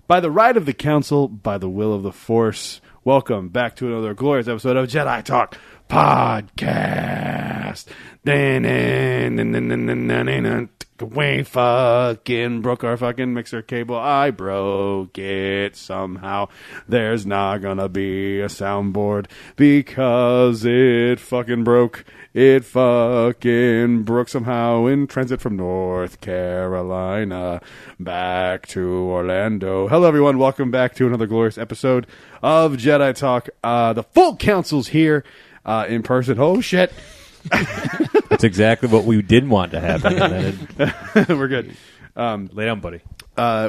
By the right of the council, by the will of the Force, welcome back to another glorious episode of Jedi Talk Podcast. We fucking broke our fucking mixer cable. I broke it somehow. There's not gonna be a soundboard because it fucking broke. It fucking broke somehow in transit from North Carolina back to Orlando. Hello, everyone. Welcome back to another glorious episode of Jedi Talk. The full council's here in person. Oh, shit. That's exactly what we didn't want to happen. We're good. Lay down, buddy.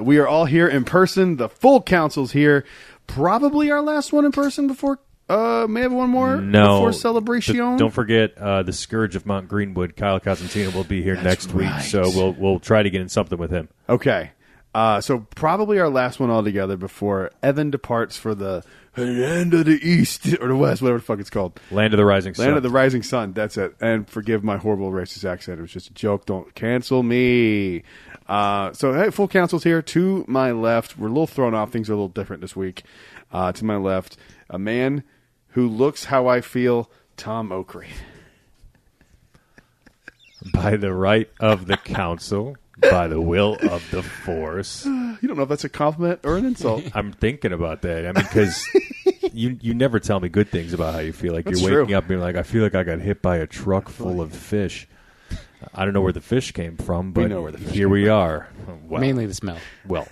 We are all here in person. The full council's here. Probably our last one in person before... may have one more before Celebration. Don't forget the Scourge of Mount Greenwood, Kyle Cosentino, will be here next week, so we'll try to get in something with him. Okay. So probably our last one altogether before Evan departs for the land of the East, or the West, whatever the fuck it's called. Land of the Rising Sun. Land of the Rising Sun, that's it. And forgive my horrible racist accent. It was just a joke. Don't cancel me. So, hey, full council's here. To my left, we're a little thrown off. Things are a little different this week. To my left, a man who looks how I feel, Tom Oakry. By the right of the council, by the will of the Force. You don't know if that's a compliment or an insult. I'm thinking about that. I mean, because you never tell me good things about how you feel. Like, that's you're waking true. up being like, I feel like I got hit by a truck full of fish. I don't know where the fish came from, but we know where the fish here we are. Well, mainly the smell. Well,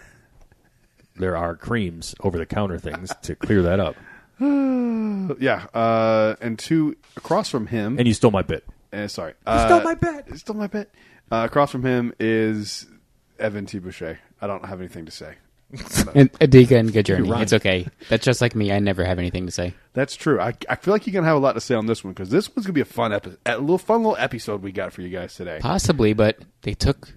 there are creams, over-the-counter things to clear that up. Yeah, and two across from him, And you stole my bit. sorry, You stole my bit. you stole my bit. Across from him is Evan T. Boucher. I don't have anything to say. And Adika and good journey. You're right. It's okay. That's just like me. I never have anything to say. That's true. I feel like you're gonna have a lot to say on this one because this one's gonna be a fun episode, fun little episode we got for you guys today. Possibly, but they took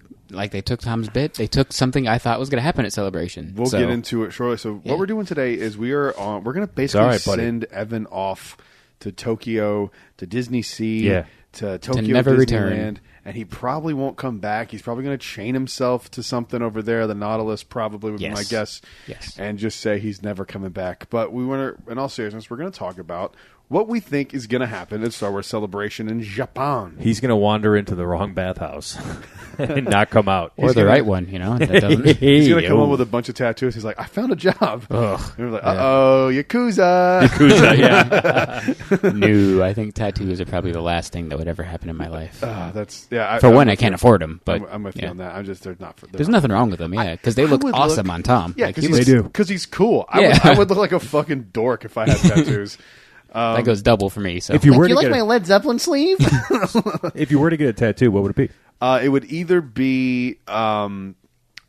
Tom's bit. They took something I thought was going to happen at Celebration. We'll get into it shortly. So what we're doing today is we're gonna basically all right, buddy. send Evan off to Tokyo, to Disney Sea, Yeah. to Tokyo never Disneyland, return. and he probably won't come back. He's probably going to chain himself to something over there. The Nautilus probably would be my guess. Yes. And just say he's never coming back. But we want to, in all seriousness, we're going to talk about what we think is going to happen at Star Wars Celebration in Japan. He's going to wander into the wrong bathhouse and not come out. Or the right one, you know. That doesn't. He's going to come home with a bunch of tattoos. He's like, I found a job. Ugh. And we're like, uh-oh, Yakuza. Yakuza, yeah. No, I think tattoos are probably the last thing that would ever happen in my life. That's, yeah. For one, I can't afford them, but I'm with you on that. I'm just, they're not. There's nothing wrong with them, yeah, because they look would awesome look- on Tom. Yeah, Like, because he looks- because he's cool. Yeah. I would look like a fucking dork if I had tattoos. that goes double for me. So If you were You to like get my Led Zeppelin sleeve? if you were to get a tattoo, what would it be? It would either be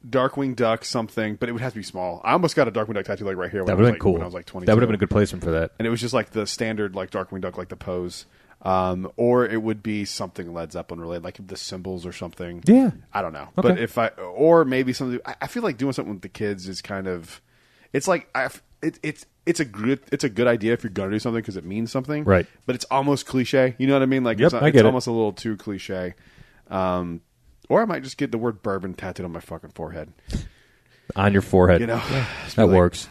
Darkwing Duck something, but it would have to be small. I almost got a Darkwing Duck tattoo like right here when, That I would was, have like, been cool. when I was like 22. That would have been a good placement for that. And it was just like the standard like Darkwing Duck, like the pose. Or it would be something Led Zeppelin related, like the symbols or something. Yeah. I don't know. Okay. But if or maybe something, I feel like doing something with the kids is kind of, it's like, it's a good idea if you're going to do something because it means something. Right. But it's almost cliche. You know what I mean? Like, Yep, I get it's it. almost a little too cliche. Or I might just get the word bourbon tattooed on my fucking forehead. On your forehead. You know? That works.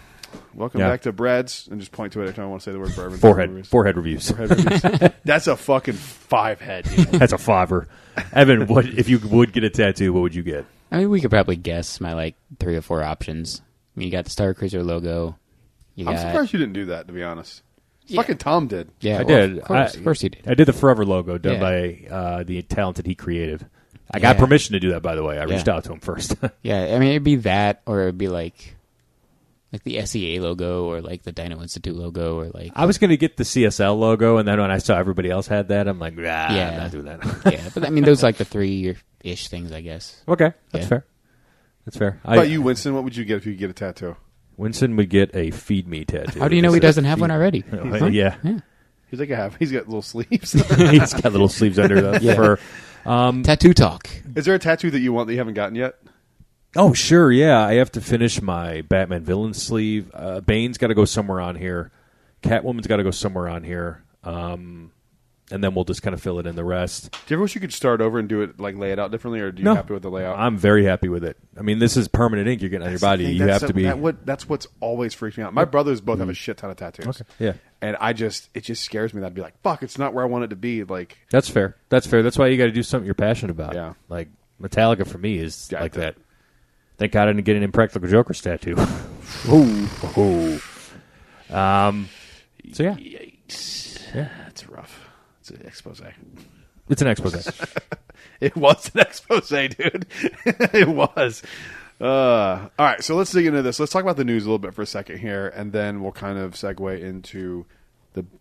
Welcome Yeah. back to Brad's, and just point to it every time I want to say the word bourbon. Forehead reviews. Forehead reviews. That's a fucking 5 head. You know? That's a fiver. Evan, what if you would get a tattoo? What would you get? I mean, we could probably guess my like 3 or 4 options. I mean, you got the Star Cruiser logo. You I'm got, surprised you didn't do that, to be honest. Yeah. Fucking Tom did. Yeah, I well, did. Of course you did. I did the Forever logo done Yeah. by the talented Heat Creative. I got Yeah. permission to do that, by the way. I reached Yeah. out to him first. Yeah, I mean, it'd be that, or it'd be like the SEA logo, or like the Dino Institute logo, or like I was going to get the CSL logo, and then when I saw everybody else had that, I'm like, Yeah. I'm not doing that. yeah. But I mean, those are like the 3-ish things, I guess. Okay, that's Yeah. fair. That's fair. How about you, Winston? What would you get if you could get a tattoo? Winston would get a feed me tattoo. How do you know he doesn't have one already? Yeah. He's like, he's got little sleeves. He's got little sleeves under the Yeah. fur. Tattoo talk. Is there a tattoo that you want that you haven't gotten yet? Oh, sure, yeah. I have to finish my Batman villain sleeve. Bane's got to go somewhere on here. Catwoman's got to go somewhere on here. and then we'll just kind of fill it in the rest. Do you ever wish you could start over and do it, like, lay it out differently, or are you happy with the layout? I'm very happy with it. I mean, this is permanent ink you're getting on your body. You have to be. That's what's always freaked me out. My brothers both have a shit ton of tattoos. Okay. Yeah. And it just scares me that I'd be like, fuck, it's not where I want it to be. Like, That's fair. That's why you got to do something you're passionate about. Yeah. Like, Metallica for me is Yeah, like that. Thank God I didn't get an Impractical Jokers tattoo. ooh. So, yeah. Yikes. Yeah. That's rough. It's an expose. It's an expose. It was an expose, dude. It was. All right, so let's dig into this. Let's talk about the news a little bit for a second here, and then we'll kind of segue into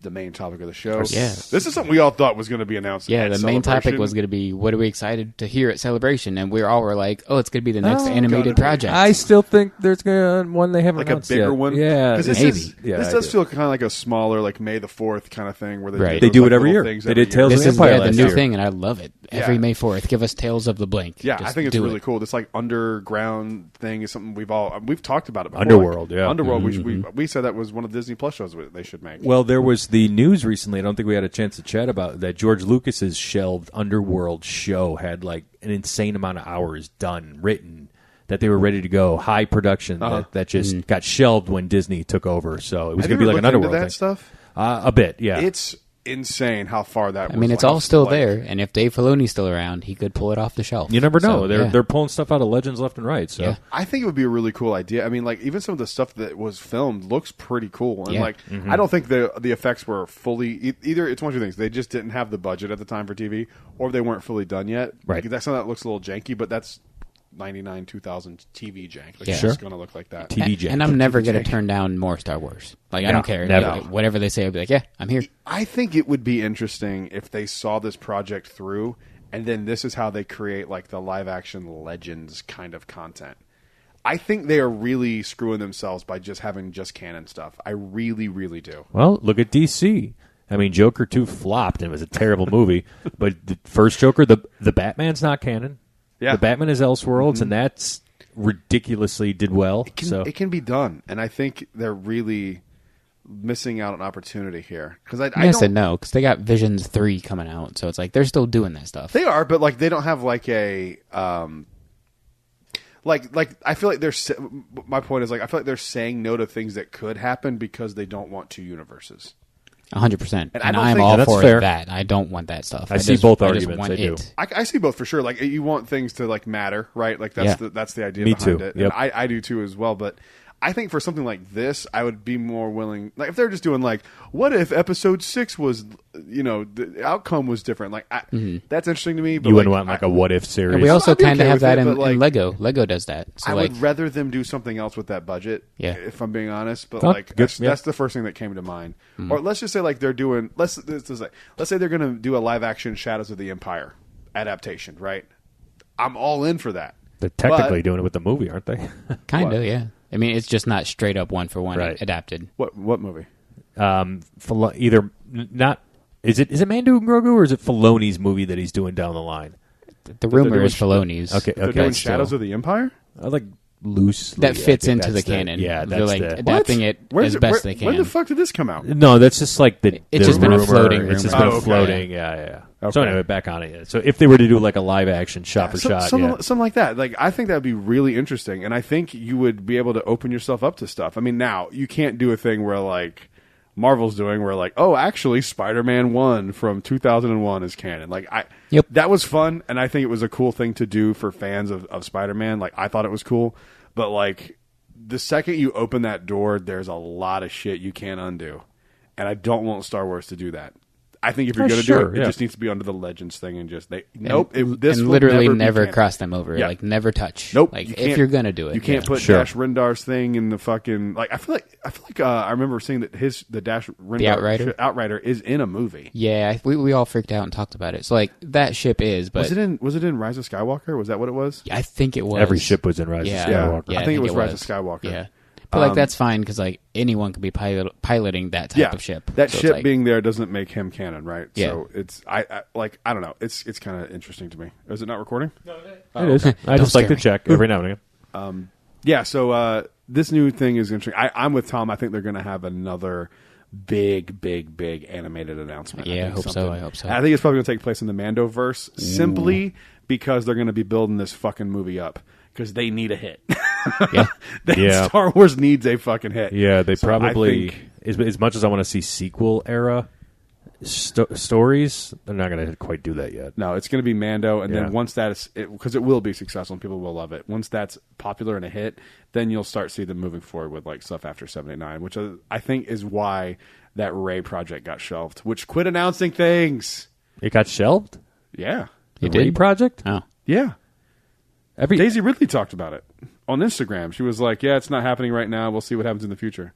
the main topic of the show. Yeah. This is something we all thought was going to be announced. Yeah, at the main topic Celebration. was going to be, what are we excited to hear at Celebration? And we all were like, oh, it's going to be the next animated project. I still think there's one they haven't like a announced bigger yet. one. Yeah, 'Cause this maybe. is- Yeah, this I does do. feel kind of like a smaller, like May the 4th kind of thing where they Right. do They do those, it every little year. things They every did Tales year. of This is Empire the last new year. thing, and I love it. Every Yeah. May 4th, give us Tales of the Blink. Yeah, Just I think it's do really it. cool. This like underground thing is something we've talked about it before. Underworld, Like, yeah. Underworld. We said that was one of the Disney Plus shows they should make. Well, there was the news recently. I don't think we had a chance to chat about that. George Lucas's shelved Underworld show had like an insane amount of hours done, written, that they were ready to go, high production. That just got shelved when Disney took over. So it was Have going to you be like ever an looked into Underworld that thing. stuff? A bit, yeah. It's insane how far that. I mean, it's all still there, and if Dave Filoni's still around, he could pull it off the shelf. You never know. So, They're pulling stuff out of Legends left and right. So Yeah. I think it would be a really cool idea. I mean, like even some of the stuff that was filmed looks pretty cool, and Yeah. like I don't think the effects were fully either. It's one of two things: they just didn't have the budget at the time for TV, or they weren't fully done yet. Right. That's something that looks a little janky, but that's 99 2000 TV jank. Like, Yeah. it's Sure. just going to look like that. TV jank. And I'm never going jank. to turn down more Star Wars. Like, I No, don't care. never. Like, whatever they say, I'll be like, yeah, I'm here. I think it would be interesting if they saw this project through, and then this is how they create like the live action Legends kind of content. I think they are really screwing themselves by just having just canon stuff. I really, really do. Well, look at DC. I mean, Joker 2 flopped and it was a terrible movie. But the first Joker, the Batman's not canon. Yeah. The Batman is Elseworlds, and that's ridiculously did well. It can be done, and I think they're really missing out on opportunity here because I I don't. said no, because they got Visions 3 coming out, so it's like they're still doing that stuff. They are, but like they don't have like a like I feel like my point is like I feel like they're saying no to things that could happen because they don't want two universes. 100%. And I And don't I'm think all that's for fair. that. I don't want that stuff. I see both I just arguments, want I do. it. I see both for sure. Like you want things to like matter, right? Like that's Yeah. that's the idea Me behind too. it. Yep. And I do too as well. But I think for something like this, I would be more willing. Like if they're just doing like, what if episode 6 was, the outcome was different? Like that's interesting to me. But You wouldn't like, want like a what if series. And we also I'd be kind of okay have with that it, in, but, like, in Lego. Lego does that. So I like, would rather them do something else with that budget. Yeah. If I'm being honest, but Oh, like good. that's the first thing that came to mind. Or let's just say like they're doing let's say they're going to do a live action Shadows of the Empire adaptation, right? I'm all in for that. They're technically But- doing it with the movie, aren't they? kind what? of, yeah. I mean, it's just not straight up one for one Right. adapted. What movie? Either not. Is it Mandu Grogu or is it Filoni's movie that he's doing down the line? The rumor doing is Filoni's. Okay, They're okay. doing still- Shadows of the Empire. I like loosely. That fits I think into the that's canon. Yeah, They're that's like the. adapting it as best they can. When the fuck did this come out? No, that's just like the. It's the just been a rumor. floating It's just rumor. been Oh, okay. floating. Yeah. So Okay. anyway, back on it. So if they were to do like a live action shot for shot, Something like that. Like I think that would be really interesting, and I think you would be able to open yourself up to stuff. I mean, now you can't do a thing where like Marvel's doing, where like, oh, actually, Spider-Man 1 from 2001 is canon. Like Yep. that was fun, and I think it was a cool thing to do for fans of Spider-Man. Like I thought it was cool, but like the second you open that door, there's a lot of shit you can't undo, and I don't want Star Wars to do that. I think if you're Oh, going to sure, do it, yeah. it just needs to be under the Legends thing, and just this and will literally never, never be canon. cross them over. Yeah. Like never touch. Nope. Like you if can't- you're gonna do it, you can't yeah. put Sure. Dash Rendar's thing in the fucking like. I feel like I remember seeing that the Dash Rendar Outrider? is in a movie. Yeah, we all freaked out and talked about it. So like that ship is, but Was it in Rise of Skywalker? Was that what it was? I think it was Every ship was in Rise Yeah. of Skywalker. Yeah, I think it was Rise of Skywalker. Yeah, but like that's fine because like anyone could be piloting that type of ship. That So it's ship like, being there doesn't make him canon, right? Yeah. So it's I don't know. It's kind of interesting to me. Is it not recording? It is. I just like to check every now and again. Yeah. So this new thing is interesting. I'm with Tom. I think they're going to have another big animated announcement. Yeah, I hope so. I hope so. And I think it's probably going to take place in the Mandoverse simply because they're going to be building this fucking movie up because they need a hit. Yeah. Star Wars needs a fucking hit. Yeah, they So probably, I think, as much as I want to see sequel era stories, they're not going to quite do that yet. no, it's going to be Mando, and Yeah. then once that is, because it will be successful and people will love it. Once that's popular and a hit, then you'll start see them moving forward with like stuff after 79, which I think is why that Rey project got shelved, which quit announcing things. It got shelved? Yeah, The It Rey did? project? Oh. yeah. Every Daisy Ridley talked about it on Instagram. She was like, "Yeah, it's not happening right now. We'll see what happens in the future."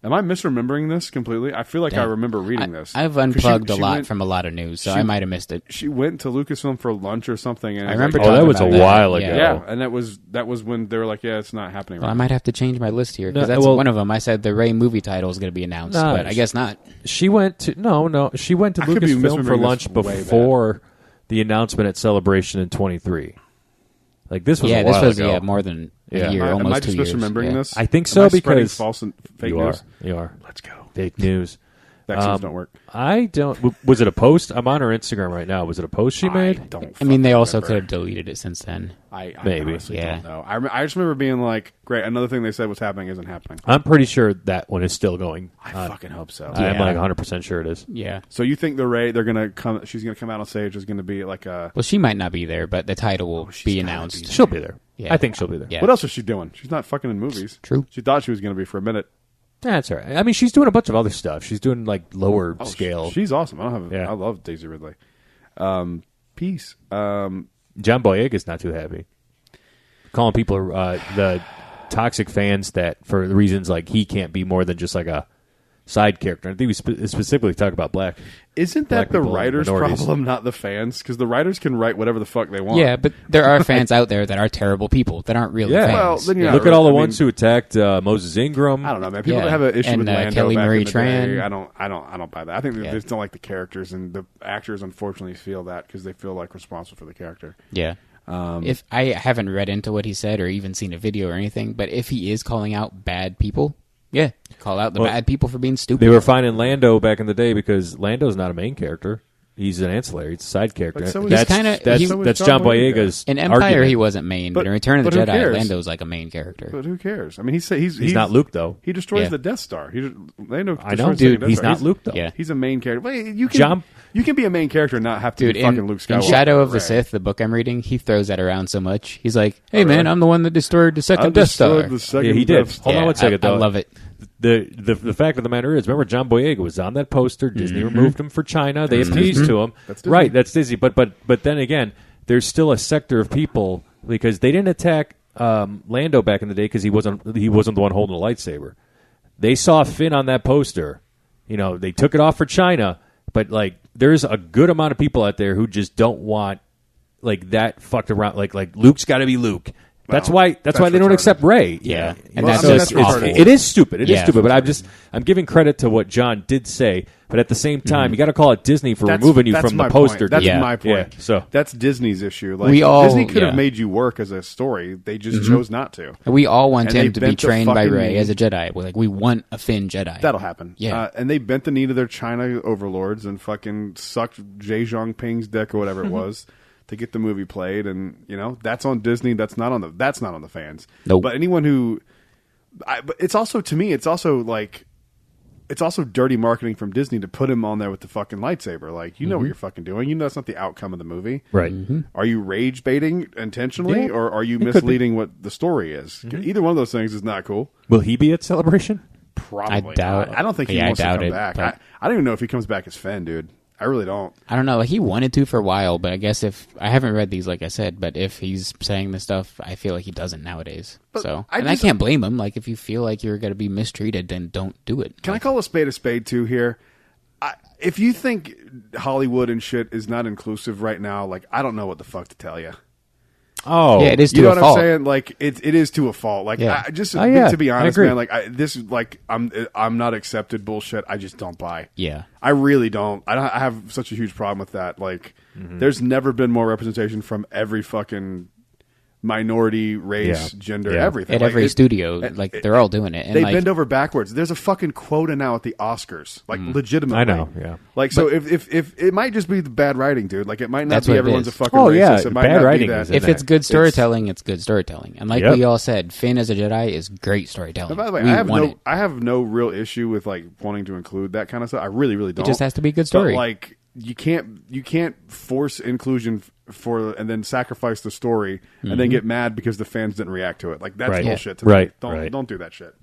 Am I misremembering this completely? I feel like I Damn. remember reading this. I've 'Cause unplugged she a lot went- from a lot of news, so she- I might have missed it. She went to Lucasfilm for lunch or something. And I it was remember like, Oh, that talking was a about that. while ago. yeah, and that was when they were like, "Yeah, it's not happening." Well, I Right might have to change my list here because No, that's well- one of them. I said the Ray movie title is going to be announced, No, but I guess not. She went to she went to I could be Lucasfilm for misremembering lunch this way before the announcement at Celebration in 23. Like this was Yeah, a while this was ago. more than Yeah. a year, Am I almost just 2 years. misremembering Yeah. this? I think Am so I spreading because false and fake you news. are. You are. Let's go. Fake news. Vaccines don't work. I don't. Was it a post? I'm on her Instagram right now. Was it a post she made? I mean, they also could have deleted it since then. I Maybe. honestly Yeah. don't know. I just remember being like, "Great, another thing they said was happening isn't happening." I'm pretty sure that one is still going. I fucking hope so. I'm Yeah. like 100% sure it is. Yeah. So you think the Rey they're gonna come? She's gonna come out on stage. Is gonna be like a. Well, she might not be there, but the title will she's be gotta announced. be She'll be there. Yeah. I think she'll be there. Yeah. What else is she doing? She's not fucking in movies. True. She thought she was gonna be for a minute. That's all right. I mean, she's doing a bunch of other stuff. She's doing like lower scale. She's awesome. I don't have. Yeah. I love Daisy Ridley. Peace. John Boyega's not too happy. Calling people the toxic fans that for the reasons like he can't be more than just like a side character. I think we specifically talk about black. Isn't Black that the people and writers' minorities. problem, not the fans? Because the writers can write whatever the fuck they want. Yeah, but there are fans out there that are terrible people that aren't really Yeah. fans. Well, then you're Yeah. not Look at all the I mean- ones who attacked Moses Ingram. I don't know, man. People Yeah. that have an issue And, with Lando Kelly back Marie in the Tran. day, I don't buy that. I think they Yeah. just don't like the characters, and the actors unfortunately feel that because they feel like responsible for the character. Yeah. If I haven't read into what he said or even seen a video or anything, but if he is calling out bad people, yeah, call out the Well, bad people for being stupid. They were finding Lando back in the day because Lando's not a main character. He's an ancillary. He's a side character. But so is- that's He's kinda- that's, he's- so is that's John John Boyega. Boyega's in Empire, argument. he wasn't main, but in But- Return of the but who Jedi, cares? Lando's like a main character. But who cares? I mean, he's not Luke though. He destroys Yeah. the Death Star. Lando I know, destroys the dude. Death He's Star. not Luke though. Yeah. He's a main character. Well, you can John- you can be a main character and not have to Dude, be fucking Luke in Skywalker. Shadow of the Right. Sith, the book I'm reading, he throws that around so much. He's like, "Hey, really? man, I'm the one that destroyed the I second Death Star." destroyed the second Yeah, he did. Death Star. Hold on one second, I though. love it. The fact of the matter is, remember John Boyega was on that poster. Disney removed him for China. They appeased to him. That's Disney. Right, that's Disney. But then again, there's still a sector of people because they didn't attack Lando back in the day because he wasn't the one holding a lightsaber. They saw Finn on that poster. You know, they took it off for China. But like, there's a good amount of people out there who just don't want like that fucked around. Like Luke's got to be Luke. That's Well, why that's they don't retarded. accept Rey. Yeah. You And know, that's so just it's- awful. it is stupid. It is Yeah. stupid. But I'm giving credit to what John did say. But at the same time, you got to call it Disney for removing you from the my poster. Point. That's Yeah. my point. Yeah, so- that's Disney's issue. Like We all- Disney could have yeah. made you work as a story. They just chose not to. We all want And they him to be bent the trained by fucking Rey knee. as a Jedi. We're like, we want a Finn Jedi. That'll happen. Yeah. And they bent the knee to their China overlords and fucking sucked Jay Zhongping's dick or whatever it was to get the movie played. And that's on Disney. That's not on the fans. Nope. But anyone who, but it's also to me, it's also dirty marketing from Disney to put him on there with the fucking lightsaber. Like, you know what you're fucking doing. You know that's not the outcome of the movie. Right. Are you rage baiting intentionally, Yeah. or are you It could be. misleading what the story is? Either one of those things is not cool. Will he be at Celebration? Probably. I doubt- not. I don't think he yeah, I wants to doubt come it, back. but- I don't even know if he comes back as Finn, dude. I really don't. I don't know. Like, he wanted to for a while, but I guess if I haven't read these, like I said, but if he's saying this stuff, I feel like he doesn't nowadays. But So, I I just- can't blame him. Like, if you feel like you're going to be mistreated, then don't do it. Can I call a spade too here? If you think Hollywood and shit is not inclusive right now, like, I don't know what the fuck to tell you. Oh, Yeah, it is You to know a what fault. I'm saying? Like, it is to a fault. Like, Yeah. to be I honest, agree. man, like, I'm not accepted bullshit. I just don't buy. Yeah. I really don't. I have such a huge problem with that. Like, there's never been more representation from every fucking minority, race, gender, everything. At every studio, they're all doing it. And they bend over backwards. There's a fucking quota now at the Oscars, legitimately. I know, yeah. So if it might just be the bad writing, dude. Like, it might not That's be what it everyone's is. a fucking racist. It might bad not writing be is that. in If it's good storytelling, it's good storytelling. And like we all said, Finn as a Jedi is great storytelling. And by the way, I have no real issue with like wanting to include that kind of stuff. I really, really don't. It just has to be a good story. But, like, you can't force inclusion and then sacrifice the story and then get mad because the fans didn't react to it. Like, that's bullshit to me. Don't do that shit.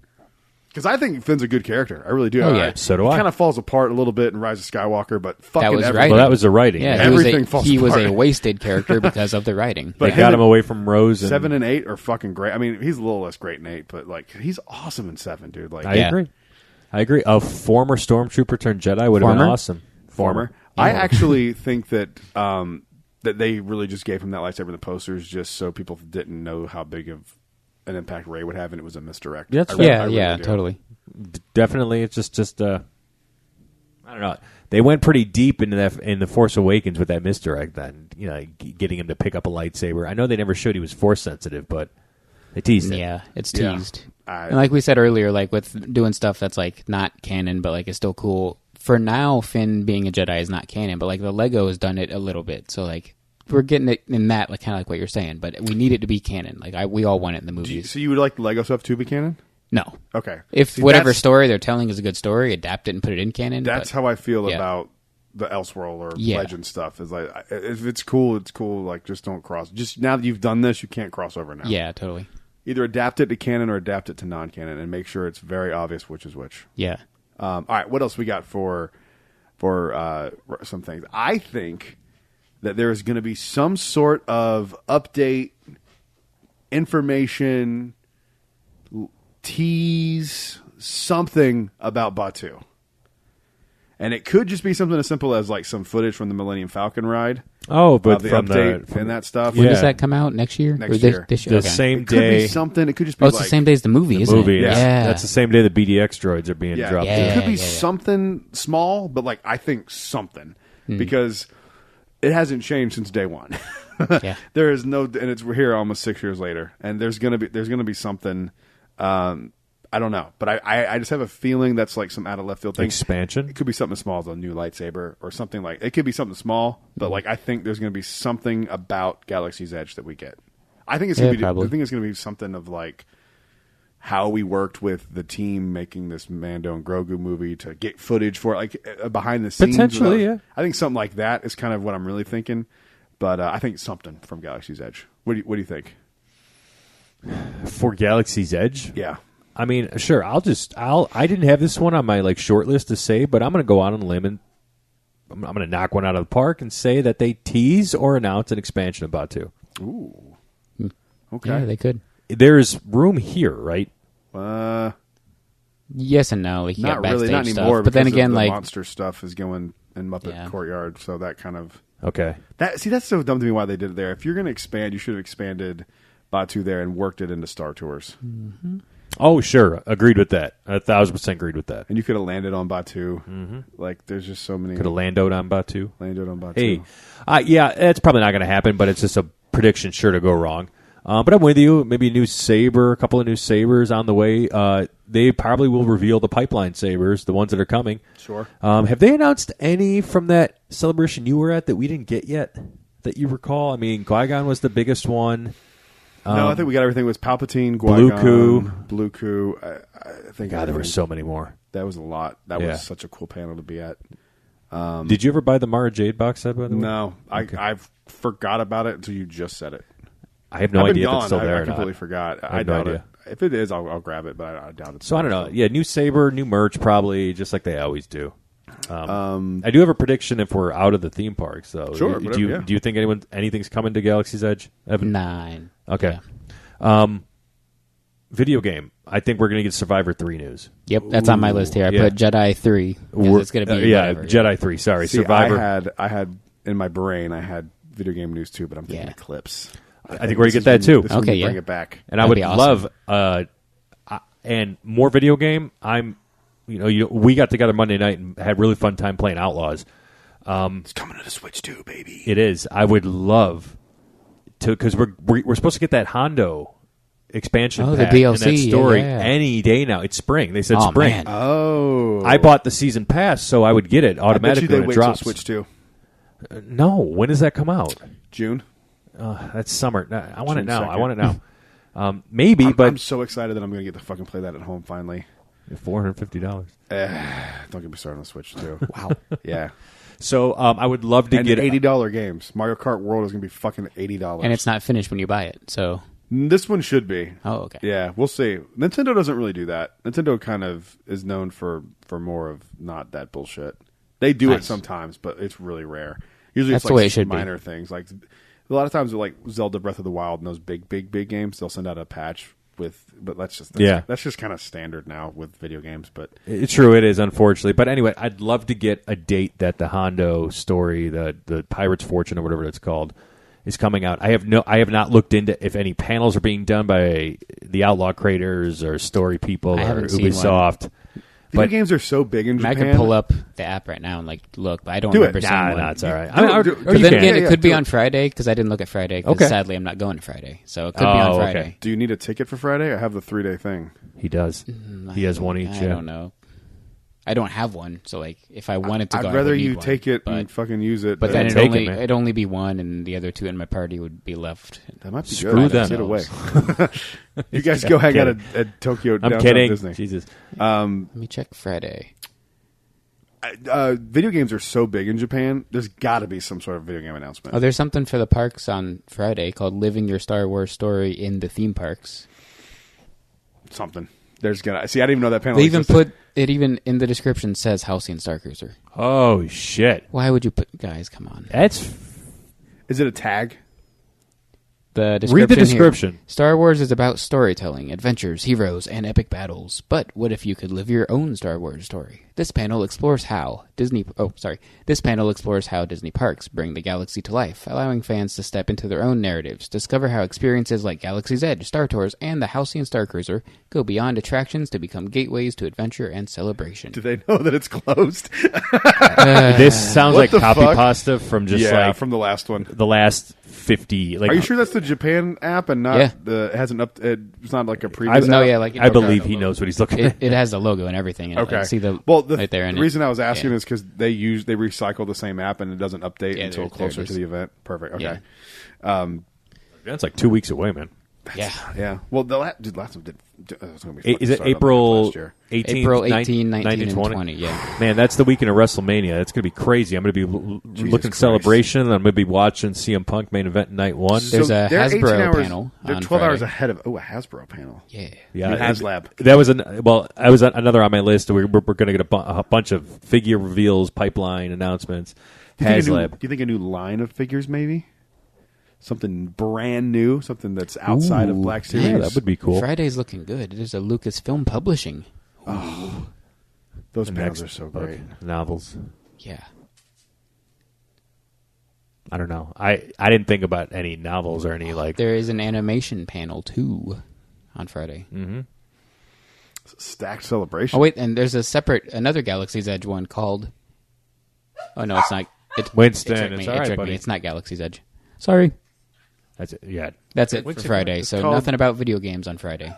Because I think Finn's a good character. I really do. Oh, yeah. So do I. He kind of falls apart a little bit in Rise of Skywalker, but fucking That was everything. writing. Well, that was the writing. Yeah, Everything falls he was apart. a wasted character because of the writing. But They got him away from Rose. And 7 and 8 are fucking great. I mean, he's a little less great in 8, but like, he's awesome in 7, dude. Like, I agree. A former stormtrooper turned Jedi would have been awesome. Former. I actually think that that they really just gave him that lightsaber in the posters just so people didn't know how big of an impact Rey would have, and it was a misdirect. That's I fair. really do. Totally. Definitely, it's just I don't know. They went pretty deep into that in the Force Awakens with that misdirect. Then getting him to pick up a lightsaber. I know they never showed he was Force sensitive, but they teased it. Yeah, it's teased. Yeah. And like we said earlier, like with doing stuff that's like not canon, but like it's still cool. For now, Finn being a Jedi is not canon, but like the Lego has done it a little bit. So like we're getting it in that, like kind of like what you're saying, but we need it to be canon. Like we all want it in the movies. So you would like the Lego stuff to be canon? No. Okay. If whatever story they're telling is a good story, adapt it and put it in canon. That's how I feel about the Elseworld or Legend stuff. Is like, if it's cool, it's cool. Like, just don't cross. Just now that you've done this, you can't cross over now. Yeah, totally. Either adapt it to canon or adapt it to non-canon, and make sure it's very obvious which is which. Yeah. All right, what else we got for some things? I think that there is going to be some sort of update, information, tease, something about Batuu. And it could just be something as simple as like some footage from the Millennium Falcon ride. Oh, but the from update and that stuff. When does that come out? Next year? Next Or year. This year? The Okay. same It could day. be something. It could just be Oh, it's the same day as the movie, isn't movie. it? Yeah. That's the same day the BDX droids are being dropped. Yeah. It could be something small, but like I think something because it hasn't changed since day one. Yeah. There is no, and we're here almost 6 years later, and there's gonna be something. I don't know, but I just have a feeling that's like some out of left field thing. Expansion? It could be something small as a new lightsaber or something like. It could be something small, but like I think there's going to be something about Galaxy's Edge that we get. I think it's going to be. probably. I think it's going to be something of like how we worked with the team making this Mando and Grogu movie to get footage for like behind the scenes. Potentially, yeah. I think something like that is kind of what I'm really thinking. But I think something from Galaxy's Edge. What do you think? For Galaxy's Edge? Yeah. I mean, sure. I didn't have this one on my like short list to say, but I'm going to go out on a limb and I'm going to knock one out of the park and say that they tease or announce an expansion of Batuu. Ooh. Okay. Yeah, they could. There's room here, right? Yes and no. Like, you Not got really, not backstage anymore. stuff. But then because again, the like monster stuff is going in Muppet Courtyard, so that kind of Okay. that's so dumb to me why they did it there. If you're going to expand, you should have expanded Batuu there and worked it into Star Tours. Mm-hmm. Oh, sure. Agreed with that. 1,000% agreed with that. And you could have landed on Batuu. Mm-hmm. Like, there's just so many. Could have landed on Batuu. Landed on Batuu. Hey, yeah, it's probably not going to happen, but it's just a prediction sure to go wrong. But I'm with you. Maybe a couple of new sabers on the way. They probably will reveal the pipeline sabers, the ones that are coming. Sure. Have they announced any from that celebration you were at that we didn't get yet that you recall? I mean, Qui-Gon was the biggest one. No, I think we got everything. It was Palpatine, Qui-Gon, Blue Ku. I think God, there were so many more. That was a lot. That was such a cool panel to be at. Did you ever buy the Mara Jade box set, by the way? No, I forgot about it until you just said it. I have no idea if it's still there I or not. completely forgot. I I have no doubt it. idea. If it is, I'll grab it, but I doubt it. So I don't know. Yeah, new saber, new merch, probably just like they always do. I do have a prediction if we're out of the theme parks, though. Sure. Do you think anything's coming to Galaxy's Edge? Evan? 9. Okay. Yeah. Video game. I think we're going to get Survivor 3 news. Yep, that's on my list here. I put Jedi 3 because it's going to be whatever. Jedi 3. Sorry, See, Survivor. I had in my brain. I had video game news too, but I'm thinking Eclipse. I think we're going to get that too. Okay, bring it back. And That'd I would be awesome. love and more video game. We got together Monday night and had a really fun time playing Outlaws. It's coming to the Switch too, baby. It is. I would love because we're supposed to get that Hondo expansion Oh, the pack and DLC, that story yeah. any day now. It's spring. They said Oh, spring. man. Oh, I bought the season pass so I would get it I bet automatically you they when it wait till drops. Switch 2. No, when does that come out? June. That's summer. No, I want it June now. 2nd. I want it now. Maybe, but I'm so excited that I'm going to get to fucking play that at home finally. $450. Don't get me started on the Switch 2. Wow. Yeah. So I would love to And get $80 games. Mario Kart World is going to be fucking $80. And it's not finished when you buy it, so... This one should be. Oh, okay. Yeah, we'll see. Nintendo doesn't really do that. Nintendo kind of is known for more of not that bullshit. They do it Nice. sometimes, but it's really rare. Usually That's it's the like way it should be. minor things. Like a lot of times with like Zelda Breath of the Wild and those big games, they'll send out a patch but that's just kind of standard now with video games, but It's true, it is, unfortunately. But anyway, I'd love to get a date that the Hondo story, the Pirate's Fortune or whatever it's called, is coming out. I have not looked into if any panels are being done by the Outlaw creators or story people I or haven't seen Ubisoft. video games are so big in I Japan. could pull up the app right now and look, but I don't Do it. remember seeing one. Nah, it's all right. Do- Or do- then yeah, again, yeah, it could do be it. on Friday because I didn't look at Friday. Because Okay. sadly, I'm not going to Friday, so it could be on Oh, Friday. okay. Do you need a ticket for Friday? I have the 3-day thing. He does. He has one each. I don't know. I don't have one, so if I wanted to go, I'd I rather would need you one, take it but, and fucking use it. But then Yeah, take it, man. it'd only be one, and the other two in my party would be left. that might be Screw good. them. Get away. You guys go hang out at Tokyo. I'm downtown kidding. Disney. Jesus. Let me check Friday. Video games are so big in Japan. There's got to be some sort of video game announcement. Oh, there's something for the parks on Friday called "Living Your Star Wars Story in the Theme Parks." Something. There's gonna see. I didn't even know that panel. They even existed. put it even in the description says Halcyon Star Cruiser. Oh, shit. Why would you put guys? Come on. That's... Is it a tag? The description Read the here. description. Star Wars is about storytelling, adventures, heroes, and epic battles. But what if you could live your own Star Wars story? This panel explores how Disney parks bring the galaxy to life, allowing fans to step into their own narratives, discover how experiences like Galaxy's Edge, Star Tours, and the Halcyon Star Cruiser go beyond attractions to become gateways to adventure and celebration. Do they know that it's closed? This sounds What like the copy fuck? pasta from just yeah, like from the last one. the last 50. Like, Are you sure that's the Japan app and not Yeah. it hasn't up? It's not like a previous. No, app? yeah, like I believe he knows what he's looking at. it has the logo and everything. In it. Okay. Like, see the the right there. In reason it. I was asking Yeah. is because they recycle the same app and it doesn't update Yeah, until there closer it to is. the event. Perfect. Okay. Yeah. That's like 2 weeks away, man. Yeah. Yeah. Well, the last one did. It was gonna be fucking Is it started up April last year. 18th, April 18, 19, 19, and 20? 20. Yeah. Man, that's the weekend of WrestleMania. That's going to be crazy. I'm going to be looking at Christ. Celebration, and I'm going to be watching CM Punk main event night one. There's a they're 18 Hasbro hours, panel They're on 12 hours Friday. ahead of. Oh, a Hasbro panel. Yeah. Yeah, HasLab. That was that was another on my list. We're going to get a bunch of figure reveals, pipeline announcements. Do you HasLab. think a new line of figures, maybe? Something brand new, something that's outside of Ooh, Black Series. Yeah, that would be cool. Friday's looking good. There's a Lucasfilm Publishing. Those The panels next are so book, great. novels. Yeah. I don't know. I didn't think about any novels or any like. There is an animation panel too on Friday. Stacked celebration. Oh wait, and there's another Galaxy's Edge one called. Oh no, it's not. Winston, it tricked it's me. all It right, tricked buddy. me. It's not Galaxy's Edge. Sorry. That's it. Yeah. That's it What's for it Friday. It's So called- nothing about video games on Friday.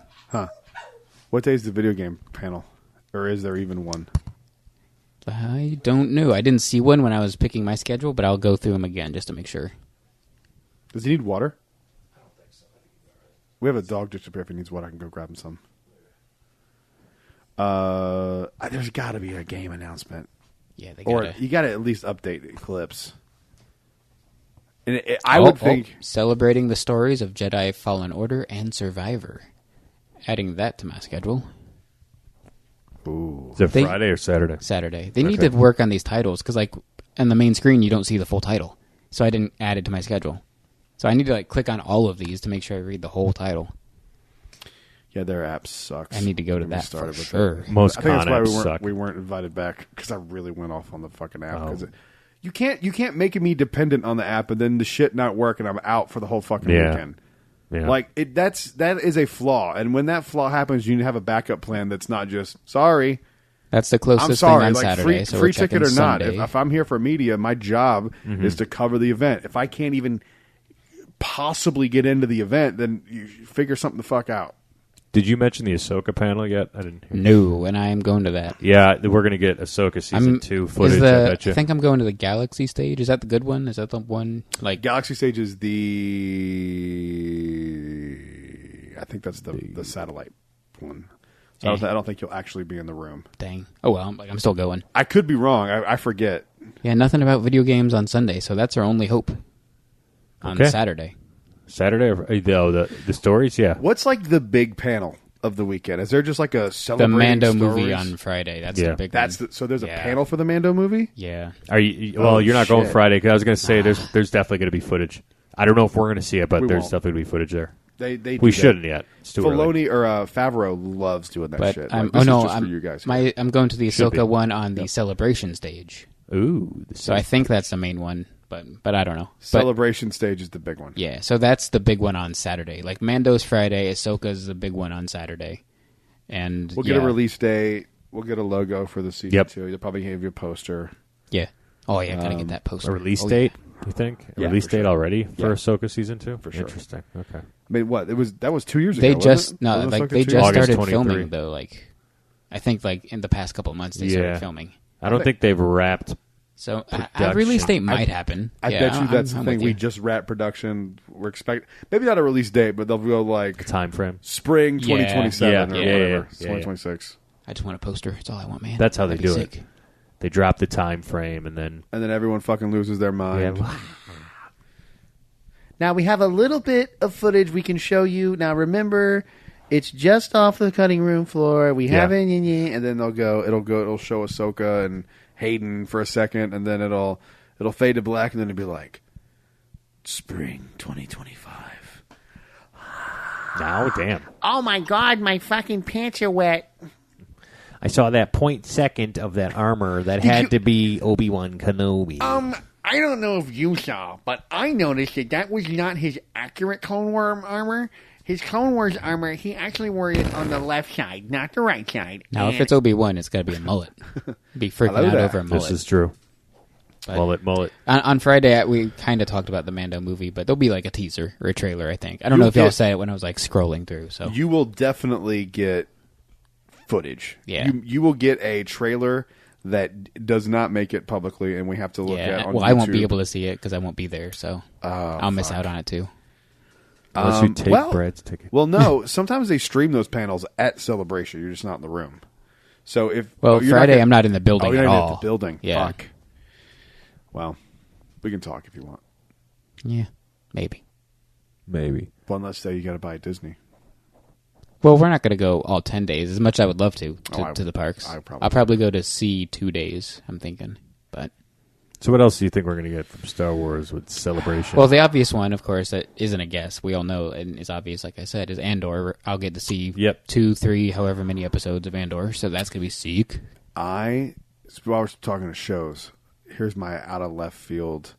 What day is the video game panel? Or is there even one? I don't know. I didn't see one when I was picking my schedule, but I'll go through them again just to make sure. Does he need water? I don't think so. We have a dog just up here. If he needs water, I can go grab him some. There's got to be a game announcement. Yeah, they Or gotta. you got to at least update Eclipse. And I would think... celebrating the stories of Jedi Fallen Order and Survivor. Adding that to my schedule. Ooh. Is it They- Friday or Saturday? Saturday. They need to work on these titles because, like, on the main screen, you don't see the full title. So I didn't add it to my schedule. So I need to like click on all of these to make sure I read the whole title. Yeah, their app sucks. I need to go to When we that started for with sure. it. Most I think that's con why apps suck. we weren't invited back because I really went off on the fucking app. Oh. 'Cause you can't make me dependent on the app and then the shit not work and I'm out for the whole fucking Yeah. weekend. Yeah. Like that is a flaw, and when that flaw happens, you need to have a backup plan that's not just sorry. That's the closest I'm sorry, thing on like Saturday. free we're ticket checking or not. Sunday. If I'm here for media, my job is to cover the event. If I can't even possibly get into the event, then you figure something the fuck out. Did you mention the Ahsoka panel yet? I didn't hear. No, and I am going to that. Yeah, we're going to get Ahsoka season 2 footage. I bet you. I think I'm going to the Galaxy stage. Is that the good one? Is that the one? Like Galaxy stage is I think that's the satellite one. So I don't think you'll actually be in the room. Dang. Oh well, I'm still going. I could be wrong. I forget. Yeah, nothing about video games on Sunday, so that's our only hope. On Saturday. Saturday? The stories? Yeah. What's like the big panel of the weekend? Is there just like a celebrating the Mando stories? movie on Friday? That's the big one. So there's a panel for the Mando movie? Yeah. Are you? Well, you're not going Friday because I was going to say there's definitely going to be footage. I don't know if we're going to see it, but there's definitely going to be footage there. We shouldn't yet. It's too early. Filoni or Favreau loves doing that shit. I'm for you guys. I'm going to the Ahsoka one on the celebration stage. Ooh. So I think that's the main one. But I don't know. Celebration stage is the big one. Yeah, so that's the big one on Saturday. Like Mando's Friday, Ahsoka's the big one on Saturday. And we'll get a release date. We'll get a logo for the season 2. You'll probably have your poster. Yeah. Oh yeah, gotta get that poster. A release date? You think? A release date already for Ahsoka season 2? For sure. Interesting. Okay. I mean, that was 2 years they ago. Just they just started filming though. Like, I think like in the past couple of months they started filming. I don't think they've wrapped. So a release date might happen. I bet you that's the thing. We just wrapped production. We're expecting maybe not a release date, but they'll go like time frame spring 2027 or whatever. 2026. I just want a poster. That's all I want, man. That's how they do it. They drop the time frame and then everyone fucking loses their mind. Yeah. Now we have a little bit of footage we can show you. Now remember, it's just off the cutting room floor. We haven't, and then it'll show Ahsoka and Hayden for a second, and then it'll fade to black, and then it'll be like spring 2025. Now, damn. Oh my God, my fucking pants are wet. I saw that 0.2 of that armor that had to be Obi-Wan Kenobi. I don't know if you saw, but I noticed that was not his accurate Clone Wars armor. His Clone Wars armor, he actually wore it on the left side, not the right side. Now, if it's Obi-Wan, it's got to be a mullet. Be freaking out over a mullet. This is true. But mullet. On Friday, we kind of talked about the Mando movie, but there'll be like a teaser or a trailer, I think. I don't know if y'all said it when I was like scrolling through. So you will definitely get footage. Yeah. You will get a trailer that does not make it publicly, and we have to look at on YouTube. I won't be able to see it because I won't be there, so I'll miss out on it too. Unless you take Brad's ticket. Well, no. Sometimes they stream those panels at Celebration. You're just not in the room. So if Friday, I'm not in the building you're at not all. At the building. Yeah. Fuck. Well, we can talk if you want. Yeah, maybe. One less day you got to buy at Disney. Well, we're not going to go all 10 days. As much as I would love to the parks. I'll probably go to see 2 days. I'm thinking, but. So what else do you think we're going to get from Star Wars with Celebration? Well, the obvious one, of course, that isn't a guess. We all know and is obvious, like I said, is Andor. I'll get to see 2, 3, however many episodes of Andor. So that's going to be sick. While we're talking to shows, here's my out of left field.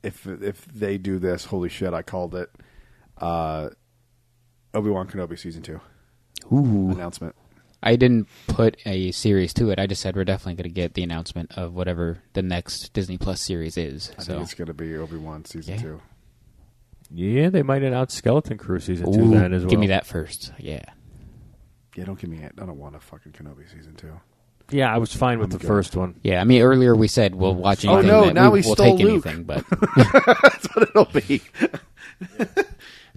If they do this, holy shit, I called it. Obi-Wan Kenobi Season 2. Ooh. Announcement. I didn't put a series to it. I just said we're definitely going to get the announcement of whatever the next Disney Plus series is. I think it's going to be Obi-Wan Season 2. Yeah, they might announce Skeleton Crew Season 2 then as well. Give me that first. Yeah. Yeah, don't give me it. I don't want a fucking Kenobi Season 2. Yeah, I was fine with the first one. Yeah, I mean, earlier we said we'll watch anything. Oh, no, now we we'll stole take Luke. anything, but... That's what it'll be.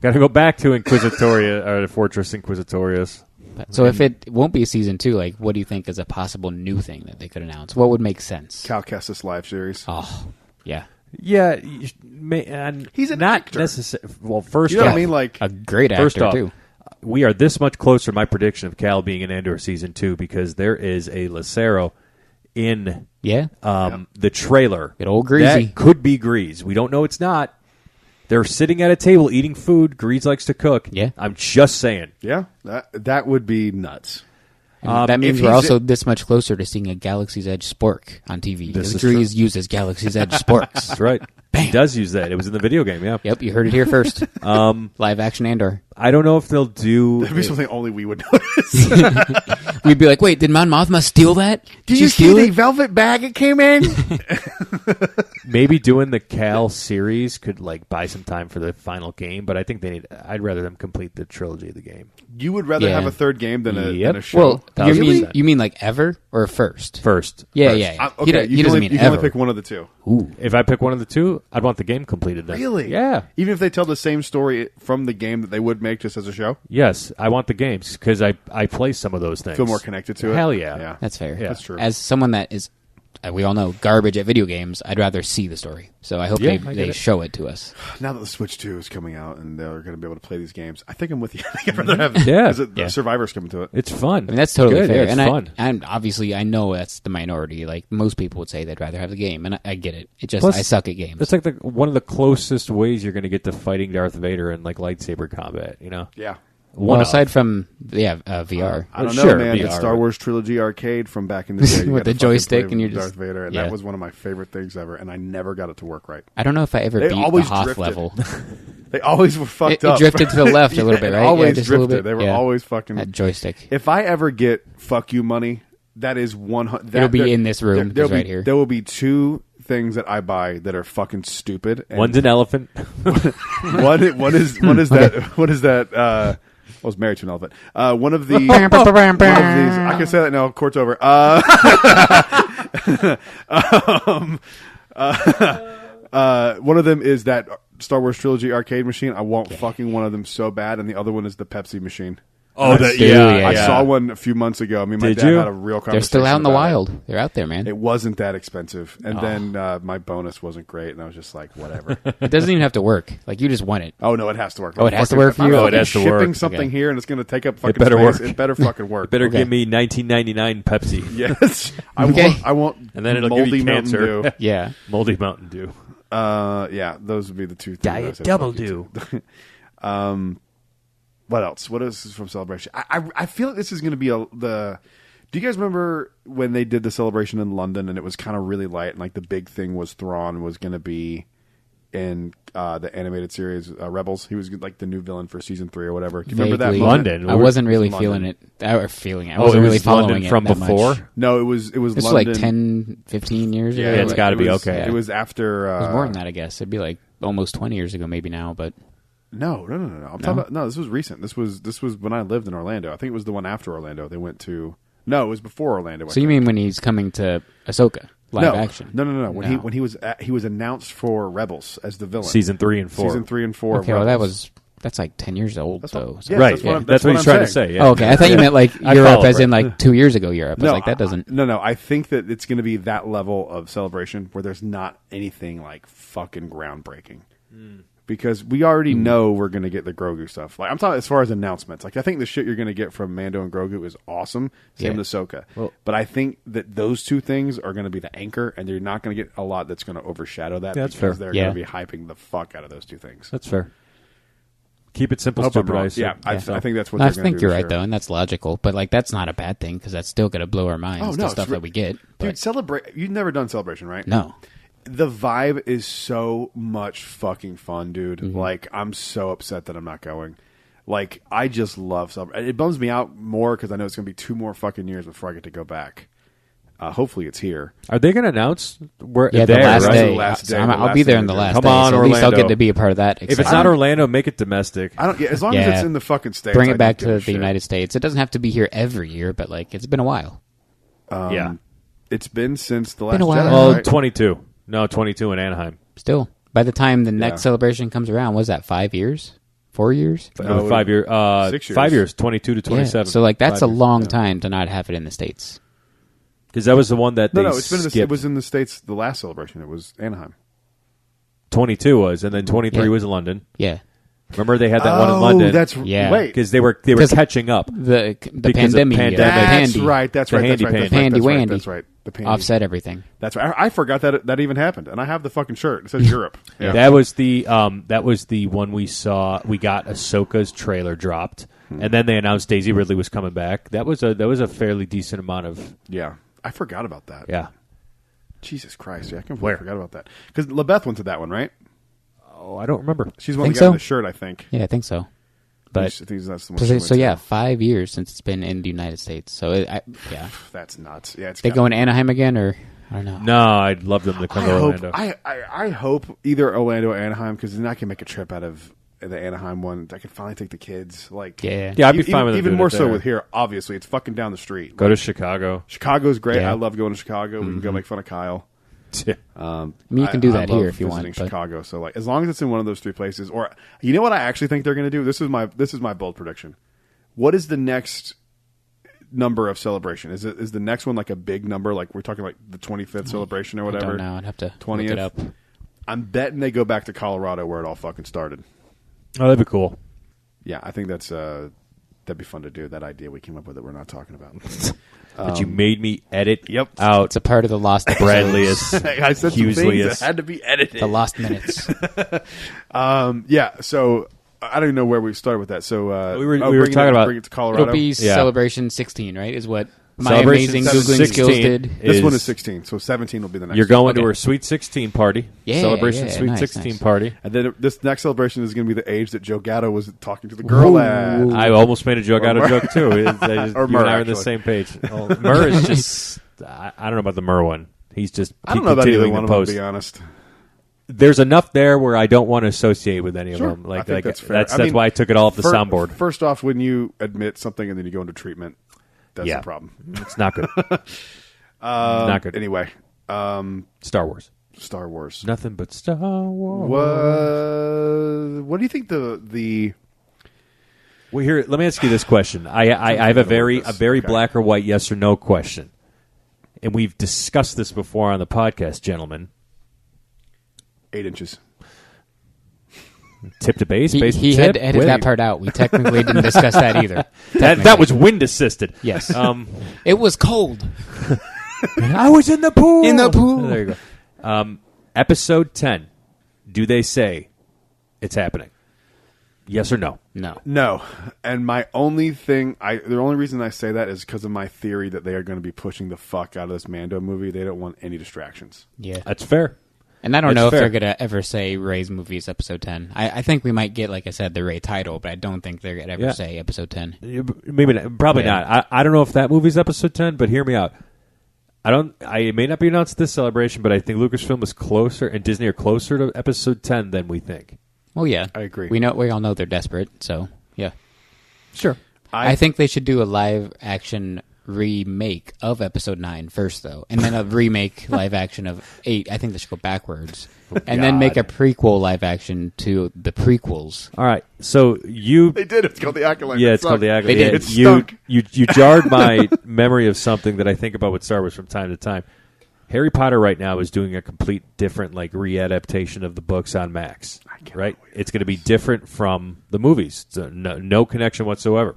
Got to go back to Inquisitoria, or the Fortress Inquisitorius. So if it won't be Season 2, like, what do you think is a possible new thing that they could announce? What would make sense? Cal Kestis live series. Oh, yeah. Yeah, and he's an not actor. necessarily. Well, first you know off, what I mean? Like a great first actor off, too. We are this much closer to my prediction of Cal being in Andor Season 2 because there is a Lacero in the trailer. Good old Greasy. That could be Grease. We don't know it's not. They're sitting at a table eating food. Grease likes to cook. Yeah. I'm just saying. Yeah, that would be nuts. That means we're also this much closer to seeing a Galaxy's Edge spork on TV. Because Grease uses Galaxy's Edge sporks. That's right. He does use that. It was in the video game, yeah. Yep, you heard it here first. Live action Andor. I don't know if they'll do. That'd be something only we would notice. We'd be like, wait, did Mon Mothma steal that? Did she you see steal the it? velvet bag it came in? Maybe doing the Cal series could like buy some time for the final game, but I think I'd rather them complete the trilogy of the game. You would rather Yeah. have a third game than a, Yep. than a show. Well, Really? you mean like ever or first? First. Yeah, First. yeah. Okay, He doesn't mean you can ever. only pick one of the two. Ooh. If I pick one of the two, I'd want the game completed then. Really? Yeah. Even if they tell the same story from the game that they would make just as a show, Yes, I want the games because I play some of those things. feel more connected to it. Hell yeah. Yeah. That's fair. Yeah. That's true. As someone that is, we all know, garbage at video games, I'd rather see the story. So I hope Yeah, I they get it. show it to us. Now that the Switch 2 is coming out and they're going to be able to play these games, I think I'm with you. I think I'd rather have Yeah. Yeah. Survivor's coming to it. It's fun. I mean, that's totally Good. fair. Yeah, it's and fun. and obviously, I know that's the minority. Like, most people would say they'd rather have the game. And I get it. It just, Plus, I suck at games. It's like one of the closest ways you're going to get to fighting Darth Vader in like lightsaber combat. You know. Yeah. well, One aside of. from, VR. I don't know, Sure, man. The VR. Star Wars Trilogy arcade from back in the day. You With got to the fucking joystick play and you're with just- Darth Vader, and yeah. that was one of my favorite things ever, and I never got it to work right. I don't know if I ever They beat the always Hoth drifted. level. They always were fucked It up. drifted to the left a little bit, it right? Yeah, always just a little drifted. bit. They were Yeah. always fucking. That joystick. If I ever get fuck you money, that is 100. It'll be in this room, There'll it's right be, here. There will be two things that I buy that are fucking stupid. And One's an elephant. one is that. What is that? I was married to an elephant. One of these. I can say that now. Court's over. One of them is that Star Wars Trilogy arcade machine. I want fucking one of them so bad, and the other one is the Pepsi machine. Oh, that- yeah, I yeah. saw one a few months ago. I mean, my Did dad you? had a real conversation. They're still out in the about wild. They're out there, man. It wasn't that expensive, and then my bonus wasn't great, and I was just like, whatever. It doesn't even have to work. Like, you just want it. Oh no, it has to work. Oh, it has to Fucking- work for if I'm you? fucking Oh, it has to shipping work. something Okay. here, and it's going to take up fucking better space. work. It better fucking work. Better Okay. give me 1999 Pepsi. Yes, Okay. I want, And then it'll give moldy you Mountain cancer. Dew. Yeah. Moldy Mountain Dew. Yeah, those would be the two things. I Diet said Double fuck you Dew. to. What else? What else is from Celebration? I feel like this is going to be the. Do you guys remember when they did the celebration in London and it was kind of really light and like the big thing was Thrawn was going to be in the animated series Rebels? He was like the new villain for season 3 or whatever. Do you remember that? Vaguely. moment? London. I wasn't really London. feeling it. I feeling it. I Oh, wasn't it really was following London it from that before? much. No, it was This was London. like 10, 15 years ago. Yeah, it's gotta be, was- okay. It was after. It was more than that, I guess. It'd be like almost 20 years ago, maybe now, but No. I'm talking about no. This was recent. This was when I lived in Orlando. I think it was the one after Orlando. They went to. No, it was before Orlando. I so you think. mean when he's coming to Ahsoka live no, action? No. When he was announced for Rebels as the villain. Season 3 and 4. Season 3 and 4. Okay, of well Rebels. that's like 10 years old That's though. what- So- yes, Right. that's what I'm- That's what I'm he's trying to saying. say. Yeah. Oh, okay. I thought you meant like I Europe, follow, as in right. like 2 years ago Europe. I was like, that doesn't. No. I think that it's going to be that level of celebration where there's not anything like fucking groundbreaking. Because we already know we're going to get the Grogu stuff. Like I'm talking as far as announcements. Like I think the shit you're going to get from Mando and Grogu is awesome. Same with Ahsoka. Well- but I think that those two things are going to be the anchor, and you're not going to get a lot that's going to overshadow that. Yeah, that's because fair. they're Yeah. going to be hyping the fuck out of those two things. That's fair. Keep it simple, I hope I'm stupid. wrong. I assume. Yeah, I think that's what I they're going to do. think you're for right sure. though, and that's logical. But like, that's not a bad thing because that's still going to blow our minds. Oh, no, the it's stuff that we get. Dude, But celebrate. You've never done Celebration, right? no, The vibe is so much fucking fun, dude. Mm-hmm. Like, I'm so upset that I'm not going. Like, I just love Celebration. It bums me out more because I know it's going to be 2 more fucking years before I get to go back. Hopefully it's here. Are they going to announce where? yeah, the there, last right? day. The last day, I'm- the I'll last be there day in the they do. last Come day. on, So at least I'll Orlando. get to be a part of that. If it's excitement. not Orlando, make it domestic. I don't. Yeah, as long as Yeah. it's in the fucking states, bring I it back don't give to a the shit. United States. It doesn't have to be here every year, but like it's been a while. Yeah. It's been since the last Been a while. Jedi. Well, right? 22. No, 22 in Anaheim. Still, by the time the next Yeah. celebration comes around, was that 5 years? 4 years? No, 5 year. 6 years. 5 years. 22 to Yeah. 27. So like that's 5 a years. long time to not have it in the States. Because that was the one that No, they it's been. skipped. It was in the states. The last celebration. It was Anaheim. 22 was, and then 23 Yeah. was in London. Yeah, Remember they had that one in London. That's Yeah. Wait, because they were 'Cause catching up. the Because of pandemic, pandemic. that's pandy right. That's The right. That's handy right. That's pandy. right. That's right. Pandy That's right. The pandy. offset everything. That's right. I forgot that even happened, and I have the fucking shirt. It says Europe. Yeah. That was the one we saw. We got Ahsoka's trailer dropped, and then they announced Daisy Ridley was coming back. That was a fairly decent amount of Yeah. I forgot about that. yeah. Jesus Christ. Yeah, I completely Where? forgot about that. Because LaBeth went to that one, right? Oh, I don't remember. She's the one Think that got so? the shirt, I think. Yeah, I think so. But I think that's the one. so yeah, 5 years since it's been in the United States. So yeah, That's nuts. Yeah, it's they go in Anaheim again, or I don't know. No, I'd love them to come to Orlando. I hope either Orlando or Anaheim, because then I can make a trip out of the Anaheim one. I can finally take the kids. Like, Yeah. I'd be fine with them even doing more it so there. with here. Obviously, it's fucking down the street. Go to Chicago. Chicago's great. Yeah. I love going to Chicago. We can go make fun of Kyle. I mean, you can do that love here if you visiting want. But Chicago. So like, as long as it's in one of those three places, or you know what I actually think they're going to do. This is my bold prediction. What is the next number of celebration? Is the next one like a big number? Like we're talking like the 25th celebration or I whatever. don't know. I'd have to 20th? look it up. I'm betting they go back to Colorado where it all fucking started. Oh, that'd be cool. Yeah, I think that'd be fun to do. That idea we came up with that we're not talking about. But you made me edit Yep. out It's a part of the lost episodes, Bradley's. I said some things Hugheslius. that had to be edited. the lost minutes. Yeah, so I don't even know where we started with that. So We were bring it talking about- bring it to Colorado. It'll be Yeah. Celebration 16, right? Is what my Celebration amazing Googling 16 skills did. This one is 16, so 17 will be the next. You're going Okay. to her Sweet 16 party. Yeah, Celebration yeah, Sweet nice, 16 nice. party. And then this next celebration is going to be the age that Joe Gatto was talking to the girl at. I almost made a joke out of Murr. joke too. Or You Murr, and I are on actually. the same page. Oh, Murr is just. I don't know about the Murr one. He's just. I don't know about either continuing one to of them, post. to be honest. There's enough there where I don't want to associate with any of Sure. them. I Like think that's fair. that's I mean, why I took it all off the soundboard. First off, when you admit something and then you go into treatment, that's Yeah. the problem. It's not good. Not good. Anyway, Star Wars. Star Wars. Nothing but Star Wars. What do you think the Well, here, let me ask you this question. I have a very Okay. black or white yes or no question, and we've discussed this before on the podcast, gentlemen. 8 inches? Tip to base, base He to had tip. to edit that part out. We technically didn't discuss that either. That was wind assisted. Yes. It was cold. I was in the pool. In the pool. There you go. Episode 10. Do they say it's happening? Yes or no? No. No. And my only thing, the only reason I say that is because of my theory that they are going to be pushing the fuck out of this Mando movie. They don't want any distractions. Yeah. That's fair. And I don't That's know fair. if they're going to ever say Rey's movie is episode 10. I think we might get, like I said, the Rey title, but I don't think they're going to ever Yeah. say episode 10. Maybe not, probably Yeah. not. I don't know if that movie's episode 10, but hear me out. It may not be announced this celebration, but I think Lucasfilm is closer and Disney are closer to episode 10 than we think. Well, yeah. I agree. We all know they're desperate, so yeah. Sure. I think they should do a live action remake of episode 9 first, though, and then a remake live action of 8. I think they should go backwards, and then make a prequel live action to the prequels. All right. So you They did. It's called the Acolyte. Yeah, It it's called the sucked. Acolyte. They did. Yeah, It stunk. you jarred my memory of something that I think about with Star Wars from time to time. Harry Potter right now is doing a complete different readaptation of the books on Max. Right? It's going to be different from the movies. So no connection whatsoever.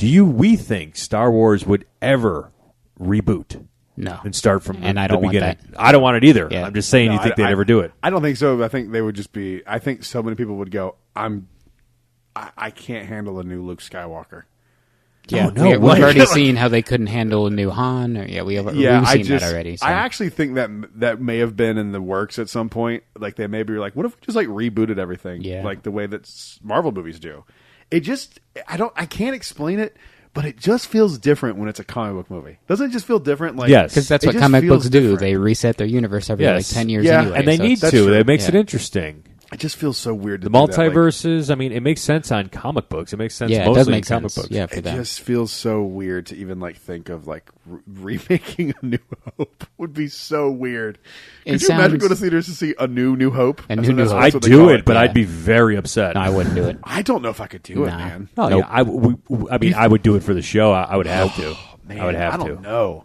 We think Star Wars would ever reboot No, and start from And the I don't want beginning? that. I don't want it either. Yeah. I'm just saying No, you think they'd ever do it. I don't think so. I think they would just be. I think so many people would go. I can't handle a new Luke Skywalker. yeah, Oh, no we've way. already seen how they couldn't handle a new Han. We've seen that already. So. I actually think that may have been in the works at some point. Like they maybe were like, what if we just rebooted everything, Yeah. like the way that Marvel movies do? It just I can't explain it, but it just feels different when it's a comic book movie. Doesn't it just feel different? Like Yes. because that's it what just comic feels books do. different. They reset their universe every Yes. 10 years Yeah, anyway. And they so need it's- That's to. true. It makes it Yeah. interesting. It just feels so weird. The to do that, like- multiverses, it makes sense on comic books. It makes sense Yeah, it mostly does make in comic sense. books. Yeah, for It them. just feels so weird to even think of remaking A New Hope would be so weird. It Could you imagine sounds- going to theaters to see A New Hope? A That's New what- that's Hope. what I'd they do call it, but yeah. I'd be very upset. No, I wouldn't do it. I don't know if I could do it, Nah. man. No, Nope. I would do it for the show. I would have to. Man, I would have I to. don't know.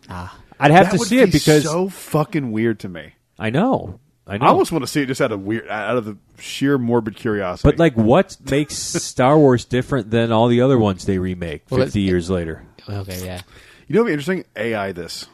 I'd have That to would see it be because so fucking weird to me. I know. I almost want to see it just out of the sheer morbid curiosity. But what makes Star Wars different than all the other ones they remake Well, 50 years later? Okay, yeah. you know what'd be interesting? AI this.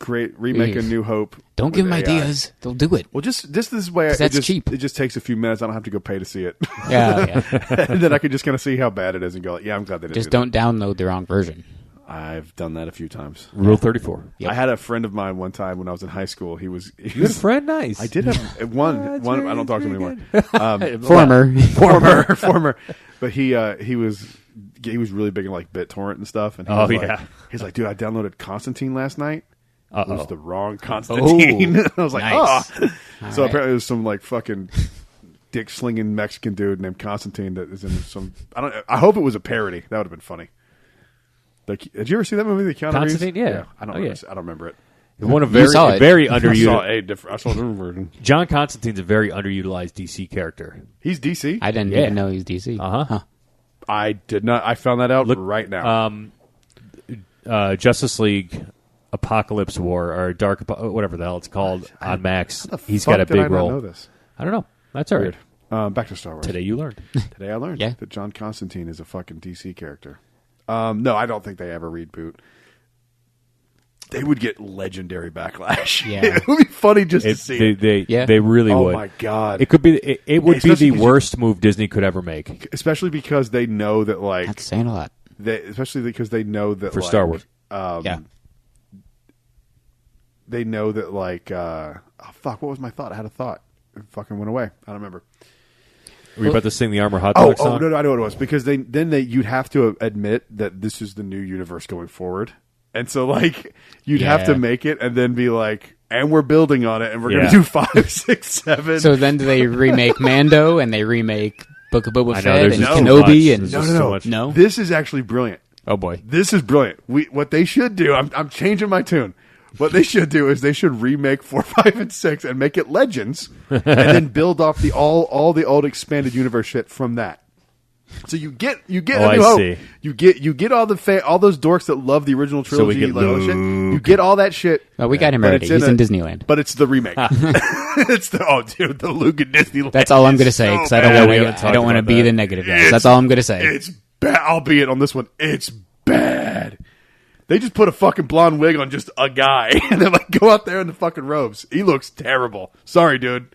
Remake A Oof. New Hope. Don't give them with AI. ideas. They'll do it. Well, just this way. 'Cause that's it just, cheap. It just takes a few minutes. I don't have to go pay to see it, Yeah, yeah. and then I can just kind of see how bad it is and go, "Yeah, I'm glad they didn't." Just do don't download the wrong version. I've done that a few times. Rule 34. Yep. I had a friend of mine one time when I was in high school. He You had a friend? Nice. I did have one. One. I don't talk to him anymore. Former. But he was really big in like BitTorrent and stuff. And he was like, he's like, dude, I downloaded Constantine last night. It was the wrong Constantine. I was like, nice. So apparently it was some like fucking dick slinging Mexican dude named Constantine that is in some. I hope it was a parody. That would have been funny. Did you ever see that movie, The Keanu Constantine? Reeves? Yeah. I don't remember it. One of saw it. very I underutilized. saw a different version. John Constantine's a very underutilized DC character. He's DC. I didn't even know he's DC. Uh-huh. I did not. I found that out right now. Justice League, Apocalypse War, or whatever the hell it's called on Max. He's got a big role. I know this. I don't know. That's all Weird. right. Back to Star Wars. Today you learned. Today I learned Yeah. that John Constantine is a fucking DC character. No, I don't think they ever reboot. They would get legendary backlash. Yeah. It would be funny just to see it. They really Oh would. my God. It could be. It would be Especially the 'cause worst move Disney could ever make Especially because they know that, like... That's saying a lot. Especially because they know that, for like, Star Wars. Yeah. They know that, like... oh, fuck, what was my thought? I had a thought. It fucking went away. I don't remember. Were you about to sing the Armor Hot Dog song? No, I know what it was. Because you'd have to admit that this is the new universe going forward. And so, like, you'd have to make it and then be like, and we're building on it, and we're going to do 5, 6, 7. So then do they remake Mando and they remake Book of Boba I know, Fett there's and just too Kenobi much. and There's just so much. No? This is actually brilliant. Oh boy. This is brilliant. What they should do, I'm changing my tune. What they should do is they should remake 4, 5, and 6 and make it Legends, and then build off all the old expanded universe shit from that. So you get a New Hope. see. You get all those dorks that love the original trilogy. So we get like, all that shit. You get all that shit. Oh, we got him but already. it's He's in Disneyland. But it's the remake. It's the Luke and Disneyland. That's all I'm going to is say so because I bad. don't want to be the negative guy. That's all I'm going to say. It's bad. Albeit on this one, it's bad. They just put a fucking blonde wig on just a guy, and then like go out there in the fucking robes. He looks terrible. Sorry, dude.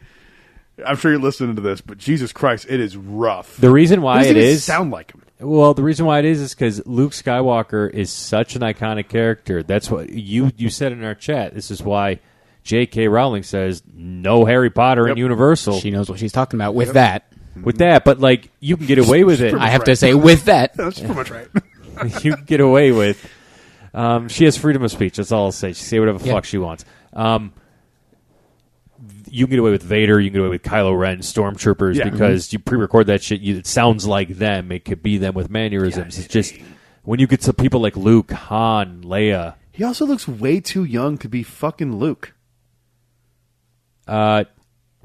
I'm sure you're listening to this, but Jesus Christ, it is rough. The reason why Doesn't it even is sound like him. Well, the reason why it is because Luke Skywalker is such an iconic character. That's what you said in our chat. This is why J.K. Rowling says no Harry Potter in Universal. She knows what she's talking about with that. With that, but like you can get away with it. I have to say with that. That's pretty much right. You can get away with. She has freedom of speech. That's all I'll say. She can say whatever the fuck she wants. You can get away with Vader. You can get away with Kylo Ren, Stormtroopers, because you pre-record that shit. It sounds like them. It could be them with mannerisms. It's just when you get to people like Luke, Han, Leia. He also looks way too young to be fucking Luke. Right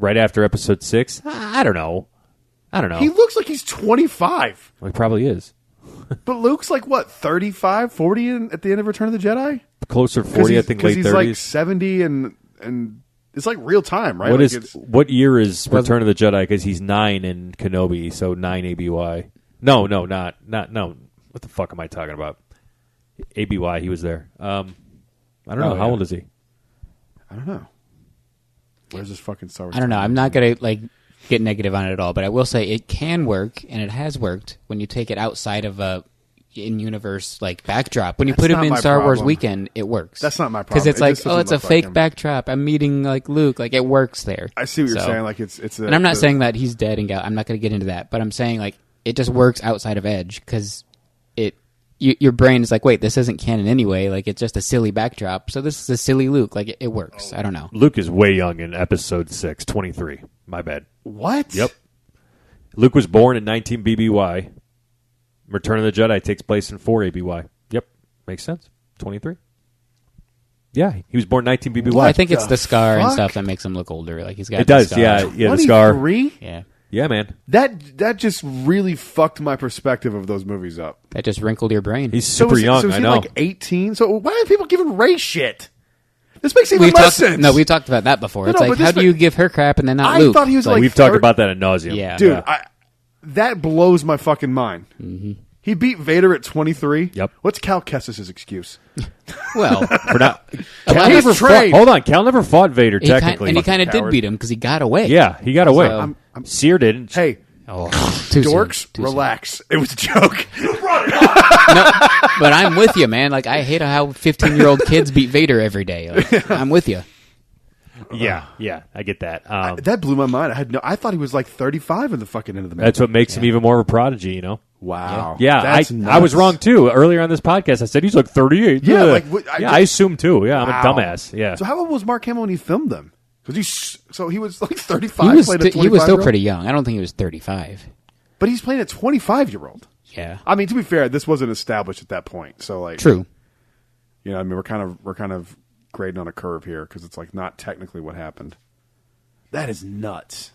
after Episode 6, I don't know. He looks like he's 25. Well, he probably is. But Luke's like, what, 35, 40 at the end of Return of the Jedi? Closer to 40, I think, late 30s. Because he's like 70 and it's like real time, right? What year is Return of the Jedi? Because he's 9 in Kenobi, so 9 ABY. No, not. What the fuck am I talking about? ABY, he was there. I don't know. How old is he? I don't know. Where's this fucking Star Wars? I don't know. I'm not going to get negative on it at all, but I will say it can work, and it has worked when you take it outside of a in-universe backdrop. When you put him in Star Wars Weekend, it works. That's not my problem. Because it's like, just doesn't it's a look like fake him. backdrop. I'm meeting Luke. It works there. I see what you're saying. Like it's. And I'm not saying that he's dead and I'm not going to get into that, but I'm saying it just works outside of Edge because your brain is like, wait, this isn't canon anyway. It's just a silly backdrop. So this is a silly Luke. It works. I don't know. Luke is way young in Episode 6, 23. My bad. What? Yep. Luke was born in 19 BBY. Return of the Jedi takes place in 4 ABY. Yep. Makes sense. 23. Yeah, he was born 19 BBY. Well, I think it's the scar and fuck? stuff that makes him look older. He's got it does, the scar. yeah, the scar. 23? Yeah. Yeah, man. That just really fucked my perspective of those movies up. That just wrinkled your brain. He's super young, so is I he know. like 18? So why are people giving Ray shit? This makes even less sense. No, we talked about that before. No, It's no, like, but how this do you give her crap and then not I Luke? thought he was like We've talked 30 about that ad nauseum. Yeah. Dude, that blows my fucking mind. Mm-hmm. He beat Vader at 23. Yep. What's Cal Kestis' excuse? Well, We're not. Cal Cal never fought, trained. hold on, Cal never fought Vader technically. and he kind of did coward. beat him because he got away. Yeah, he got away. So- Seer didn't. Hey, Oh, too soon. Dorks, Too soon. relax. It was a joke. No, but I'm with you, man. Like, I hate how 15-year-old kids beat Vader every day. Like, I'm with you. Yeah, I get that. That blew my mind. I thought he was like 35 in the fucking end of the match. That's what makes him even more of a prodigy, you know? Wow. Yeah, That's I was nuts. wrong, too. Earlier on this podcast, I said he's like 38. Yeah, Ugh. like, I assumed, too. Yeah, I'm Wow. a dumbass. Yeah. So how old was Mark Hamill when he filmed them? Because he was like 35. He was, playing a he was still 25-year-old? pretty young. I don't think he was 35. But he's playing a 25-year-old. Yeah. I mean, to be fair, this wasn't established at that point. So like, True. You know, I mean, we're kind of grading on a curve here because it's like not technically what happened. That is nuts.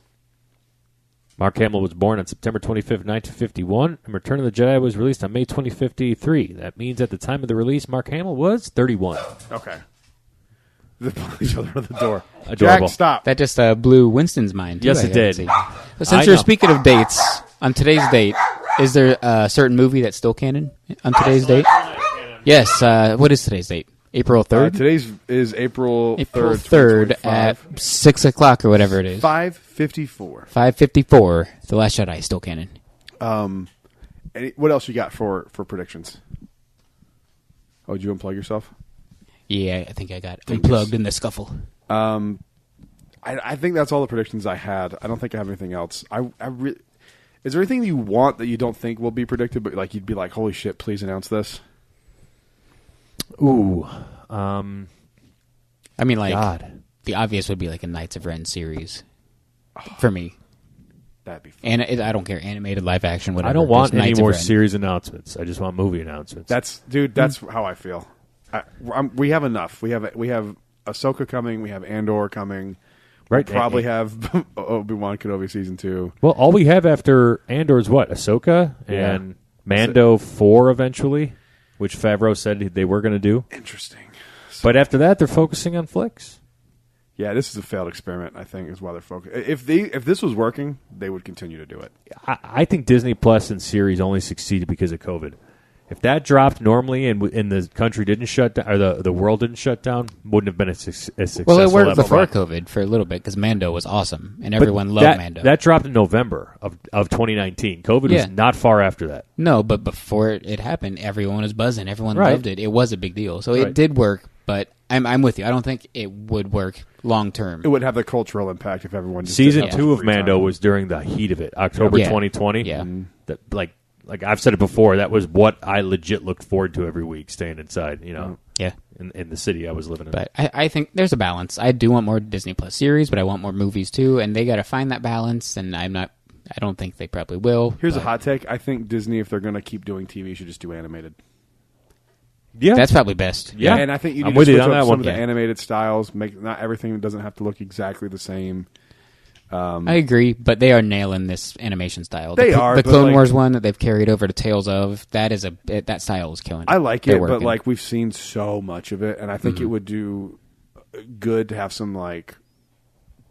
Mark Hamill was born on September 25th, 1951, and Return of the Jedi was released on May 2053. That means at the time of the release, Mark Hamill was 31. Okay. They pull each other at the door. Adorable. Jack, stop. That just blew Winston's mind. Too, Yes, I it did. see. But since I you're know. speaking of dates, on today's date, is there a certain movie that's still canon on today's date? Yes. What is today's date? April 3rd? Today's is April 3rd at 6 o'clock or whatever it is. 5:54. 5:54. The Last Jedi still canon. What else you got for predictions? Oh, did you unplug yourself? Yeah, I think I got unplugged in the scuffle. I think that's all the predictions I had. I don't think I have anything else. Is there anything you want that you don't think will be predicted, but like you'd be like, holy shit, please announce this? Ooh. I mean, like, God. the obvious would be like a Knights of Ren series for me. That'd be fun. And I don't care, animated, live action, whatever. I don't want Just any Knights of more Ren. series announcements. I just want movie announcements. That's how I feel. We have enough. We have Ahsoka coming. We have Andor coming. Right. We'll probably have Obi-Wan Kenobi season 2. Well, all we have after Andor is what? Ahsoka and Mando 4 eventually, which Favreau said they were going to do. Interesting. But after that, they're focusing on flicks. Yeah, this is a failed experiment, I think, is why they're focused. If this was working, they would continue to do it. I think Disney Plus and series only succeeded because of COVID. If that dropped normally and the country didn't shut down, or the world didn't shut down, wouldn't have been as successful. Well, it worked as before that. COVID for a little bit because Mando was awesome and But everyone loved Mando. That dropped in November of 2019. COVID Yeah. was not far after that. No, but before it happened, everyone was buzzing. Everyone Right. loved it. It was a big deal. So Right. it did work, but I'm with you. I don't think it would work long term. It would have the cultural impact if everyone just Season did that 2 of free Mando time. was during the heat of it, October Yeah. 2020. Yeah. That, like I've said it before, that was what I legit looked forward to every week, staying inside, you know, Yeah. in the city I was living in. But I think there's a balance. I do want more Disney Plus series, but I want more movies too, and they got to find that balance. And I don't think they probably will. Here's a but hot take. I think Disney, if they're going to keep doing TV, should just do animated. Yeah, That's probably best. Yeah. And I think you I'm need to with you switch on up that some one. of the Yeah. animated styles. Not everything doesn't have to look exactly the same. I agree, but they are nailing this animation style. They the, are, The but, Clone like- Wars one that they've carried over to Tales of, that style is killing it. I like They're it, but working. like we've seen so much of it, and I think it would do good to have some like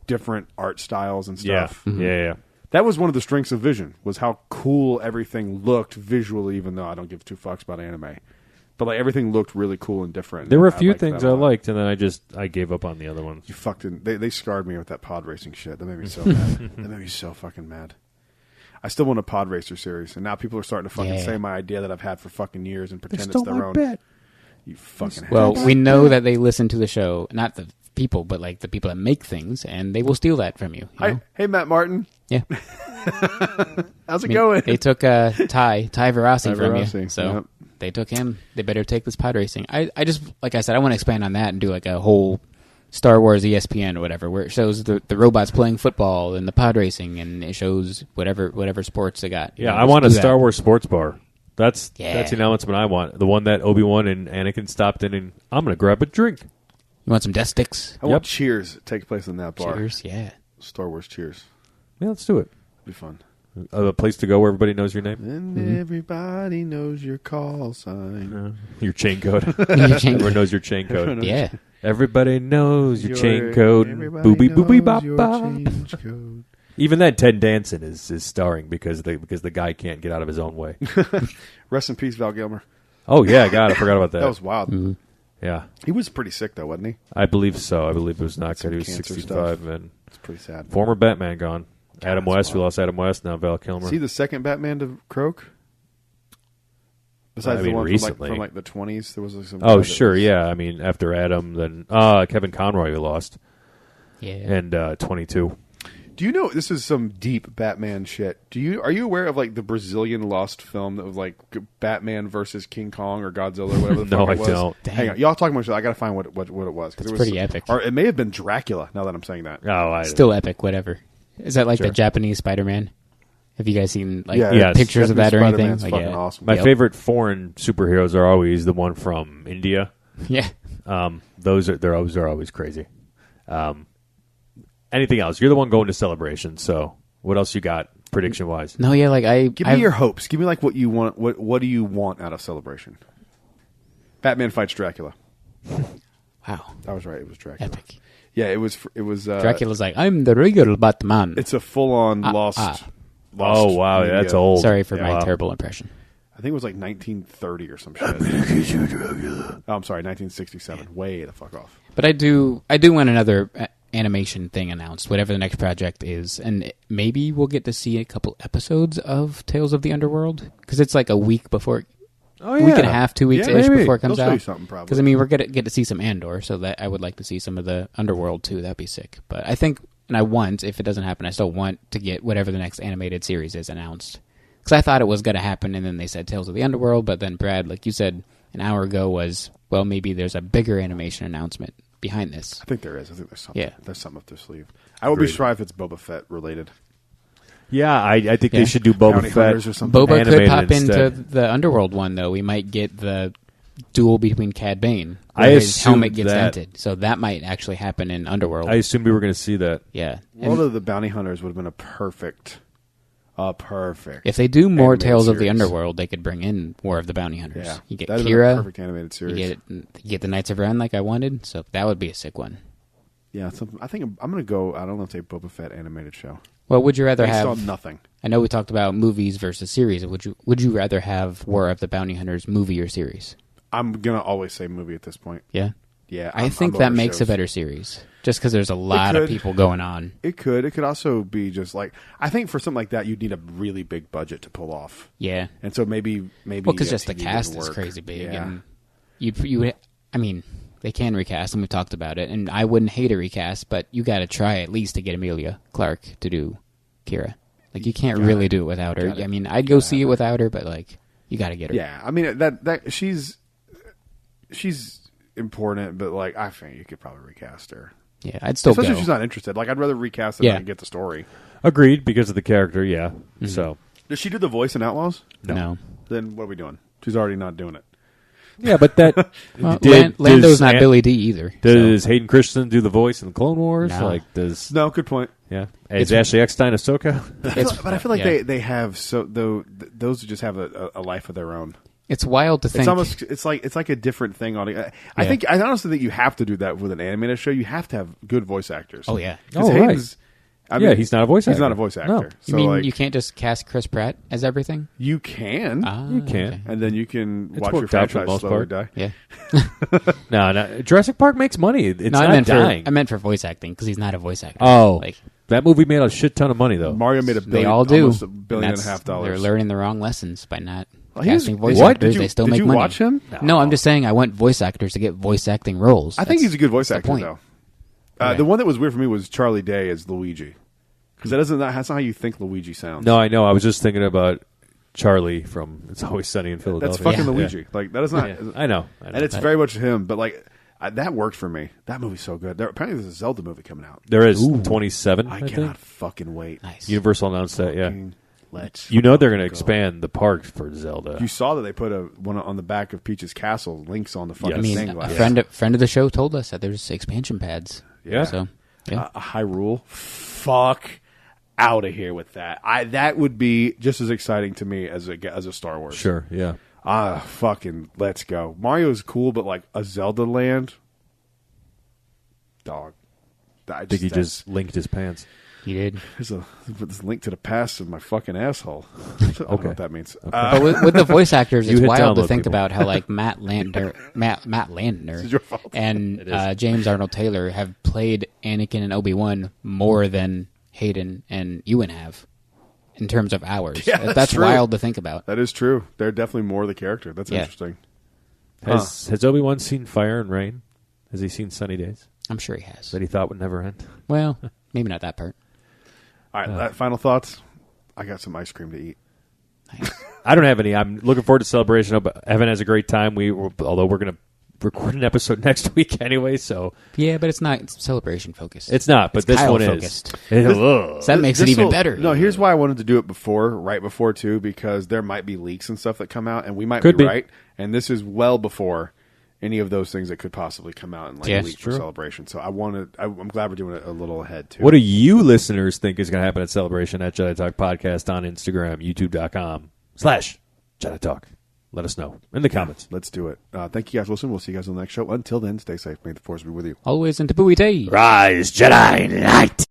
different art styles and yeah, stuff. yeah. That was one of the strengths of Vision, was how cool everything looked visually, even though I don't give two fucks about anime. But like everything looked really cool and different. There were a I few liked things that I a lot. liked, and then I gave up on the other ones. You fucking they scarred me with that pod racing shit. That made me so mad. That made me so fucking mad. I still want a pod racer series, and now people are starting to fucking Yeah. say my idea that I've had for fucking years and They pretend stole it's their my own. bet. You fucking Well, hack. we know that they listen to the show, not the people, but like the people that make things, and they will steal that from you. you know? Hey, Matt Martin, Yeah. how's it I mean, going? They took Ty Verossi Ty from Verossi, you, so yep. they took him. They better take this pod racing. I just, like I said, I want to expand on that and do like a whole Star Wars ESPN or whatever, where it shows the robots playing football and the pod racing, and it shows whatever sports they got. You Yeah, know, I just want a do that. Star Wars sports bar. That's Yeah. the announcement I want. The one that Obi-Wan and Anakin stopped in, and I'm going to grab a drink. You want some death sticks? I want Yep. Cheers to take place in that bar. Cheers, yeah. Star Wars Cheers. Yeah, let's do it. Be fun. A place to go where everybody knows your name, And everybody knows your call sign. your chain code. Your chain Everyone code. knows your chain code. Yeah. Everybody knows your chain code. Boopy boopy bop bop. Code. Even then, Ted Danson is starring because the guy can't get out of his own way. Rest in peace, Val Kilmer. Oh yeah, God, I forgot about that. That was wild. Yeah, He was pretty sick, though, wasn't he? I believe so. I believe it was not good. Some He was cancer 65, and It's pretty sad. former Batman gone. Adam West, we lost Adam West, now Val Kilmer. See the second Batman to croak? Besides the one recently. from like the 20s, there was like some. Oh, sure, yeah. I mean, after Adam, then Kevin Conroy we lost. Yeah. And 22. Do you know this is some deep Batman shit? Are you aware of like the Brazilian lost film that was like Batman versus King Kong or Godzilla or whatever the No, fuck it was? I don't. Hang on, y'all talking about shit. I gotta find what it was. It's it was pretty epic. Or it may have been Dracula. Now that I'm saying that. Oh, Still epic, whatever. Is that like Sure. the Japanese Spider-Man? Have you guys seen like Yeah, pictures of that or anything? Spider-Man's Like, fucking awesome. My favorite foreign superheroes are always the one from India. Yeah. They're always crazy. Anything else? You're the one going to Celebration, so what else you got prediction wise? No, yeah, like Give me your hopes. Give me like what you want. What do you want out of Celebration? Batman fights Dracula. Wow. I was right. It was Dracula. Epic. Yeah, it was. It was. Dracula's like, I'm the real Batman. It's a full-on lost. Oh wow, media. that's old. Sorry for my Wow. terrible impression. I think it was like 1930 or some shit. Oh, I'm sorry, 1967. Way the fuck off. But I do want another animation thing announced, whatever the next project is, and maybe we'll get to see a couple episodes of Tales of the Underworld because it's like a week before. Oh, Week and a half, 2 weeks ish maybe. before it comes They'll show you out. something, probably. Because I mean, we're gonna get to see some Andor, so that I would like to see some of the Underworld too. That'd be sick. But I think, and I want, if it doesn't happen, I still want to get whatever the next animated series is announced. Because I thought it was gonna happen, and then they said Tales of the Underworld. But then Brad, like you said an hour ago, was well, maybe there's a bigger animation announcement behind this. I think there is. I think there's something. Yeah. There's something up their sleeve. I would be surprised if it's Boba Fett related. Yeah, I think Yeah. they should do Boba Bounty Fett Hunters or something. Boba could animated pop into instead. the Underworld one, though. We might get the duel between Cad Bane. I where his assumed helmet gets that- dented, so that might actually happen in Underworld. I assumed we were going to see that. Yeah. World And of the Bounty Hunters would have been a perfect. if they do more animated Tales of the series. Underworld, they could bring in War of the Bounty Hunters. Yeah, You get that'd have been a Kira, perfect animated series. you get the Knights of Ren like I wanted, so that would be a sick one. Yeah, I think I'm going to go. I don't know if say Boba Fett animated show. Well, would you rather Based have? on nothing. I know we talked about movies versus series. Would you rather have War of the Bounty Hunters movie or series? I'm gonna always say movie at this point. Yeah, Yeah, I think I'm that over makes a shows. better series, just because there's a lot of could. people going on. It could. It could also be just like I think for something like that, you'd need a really big budget to pull off. Yeah, And so maybe well, because just the TV cast wouldn't is work. crazy big, Yeah. and you. I mean, they can recast, and we've talked about it. And I wouldn't hate a recast, but you got to try at least to get Emilia Clarke to do Kira. Like you can't really do it without her. I mean, I'd go see it without her, but like you got to get her. Yeah, I mean that she's important, but like I think you could probably recast her, Yeah, I'd still especially go. if she's not interested. Like I'd rather recast it Yeah. than get the story. Agreed, because of the character, yeah. Mm-hmm. So, Does she do the voice in Outlaws? No. Then what are we doing? She's already not doing it. yeah, but that... Well, Did- Lando's does not Ant- Billy D either. Does Hayden Christensen do the voice in the Clone Wars? No. Like, does... No, good point. Yeah. Is Ashley Eckstein Ahsoka? But I feel like yeah. they have those just have a life of their own. It's wild to think. It's almost it's like a different thing on it. I honestly think you have to do that with an animated show. You have to have good voice actors. Oh, yeah. 'Cause Oh, Hayden's- I Yeah, mean, he's not a voice He's actor. not a voice actor. No. you So mean like you can't just cast Chris Pratt as everything? you can, You can't. okay. and then you can It's watch your worked out for the franchise most slowly part. die. Yeah. No, Jurassic Park makes money. It's No, not dying. I meant for voice acting because he's not a voice actor. Oh, like that movie made a shit ton of money, though. Mario made they all do. almost $1.5 And billion. that's- They're learning the wrong lessons by not He was- casting voice What? actors. Did you- they still did make you money. watch him? No, I'm just saying I want voice actors to get voice acting roles. I think That's he's a good voice the actor, point. though. Okay. The one that was weird for me was Charlie Day as Luigi, because that's not how you think Luigi sounds. No, I know. I was just thinking about Charlie from It's Always Sunny in Philadelphia. that's fucking Yeah. Luigi. Like that is not. Yeah. I know. And it's very much him, but like that worked for me. That movie's so good. Apparently, there's a Zelda movie coming out. There is 27, I I cannot think. fucking wait. Nice. Universal announced that, yeah. Fucking Let's. You know they're going to go. expand the park for Zelda. You saw that they put one on the back of Peach's castle. Links on the fucking Yes. I mean, thing. a last- friend of the show told us that there's expansion pads. Yeah. So yeah. a Hyrule. Fuck out of here with that. That would be just as exciting to me as a Star Wars. Sure, yeah. Fucking let's go. Mario's cool, but like a Zelda land, dog. I think he just linked his pants. You did. There's this link to the past of my fucking asshole. I don't know what that means. But with the voice actors, You it's hit wild to download think people. about how like Matt Landner is your fault. and is. James Arnold Taylor have played Anakin and Obi-Wan more than Hayden and Ewan have in terms of hours. Yeah, that's true. wild to think about. That is true. They're definitely more the character. That's Yeah. interesting. Has Obi-Wan seen fire and rain? Has he seen sunny days I'm sure he has. that he thought would never end? Well, maybe not that part. All right, final thoughts. I got some ice cream to eat. Nice. I don't have any. I'm looking forward to celebration. Hope Evan has a great time. Although we're going to record an episode next week anyway, so Yeah, but it's not celebration focused. it's not. But It's this Kyle one focused. is. So that makes it This even will- better. No, here's why I wanted to do it right before too, because there might be leaks and stuff that come out, and we might Could be be. right. And this is well before any of those things that could possibly come out and Yeah, leak for true. celebration. So I'm glad we're doing it a little ahead too. What do you listeners think is going to happen at Celebration at Jedi Talk Podcast on Instagram, youtube.com/Jedi Talk? Let us know in the comments. Let's do it. Thank you guys for listening. We'll see you guys on the next show. Until then, stay safe. May the force be with you. Always into Bowie Day. Rise, Jedi Knight!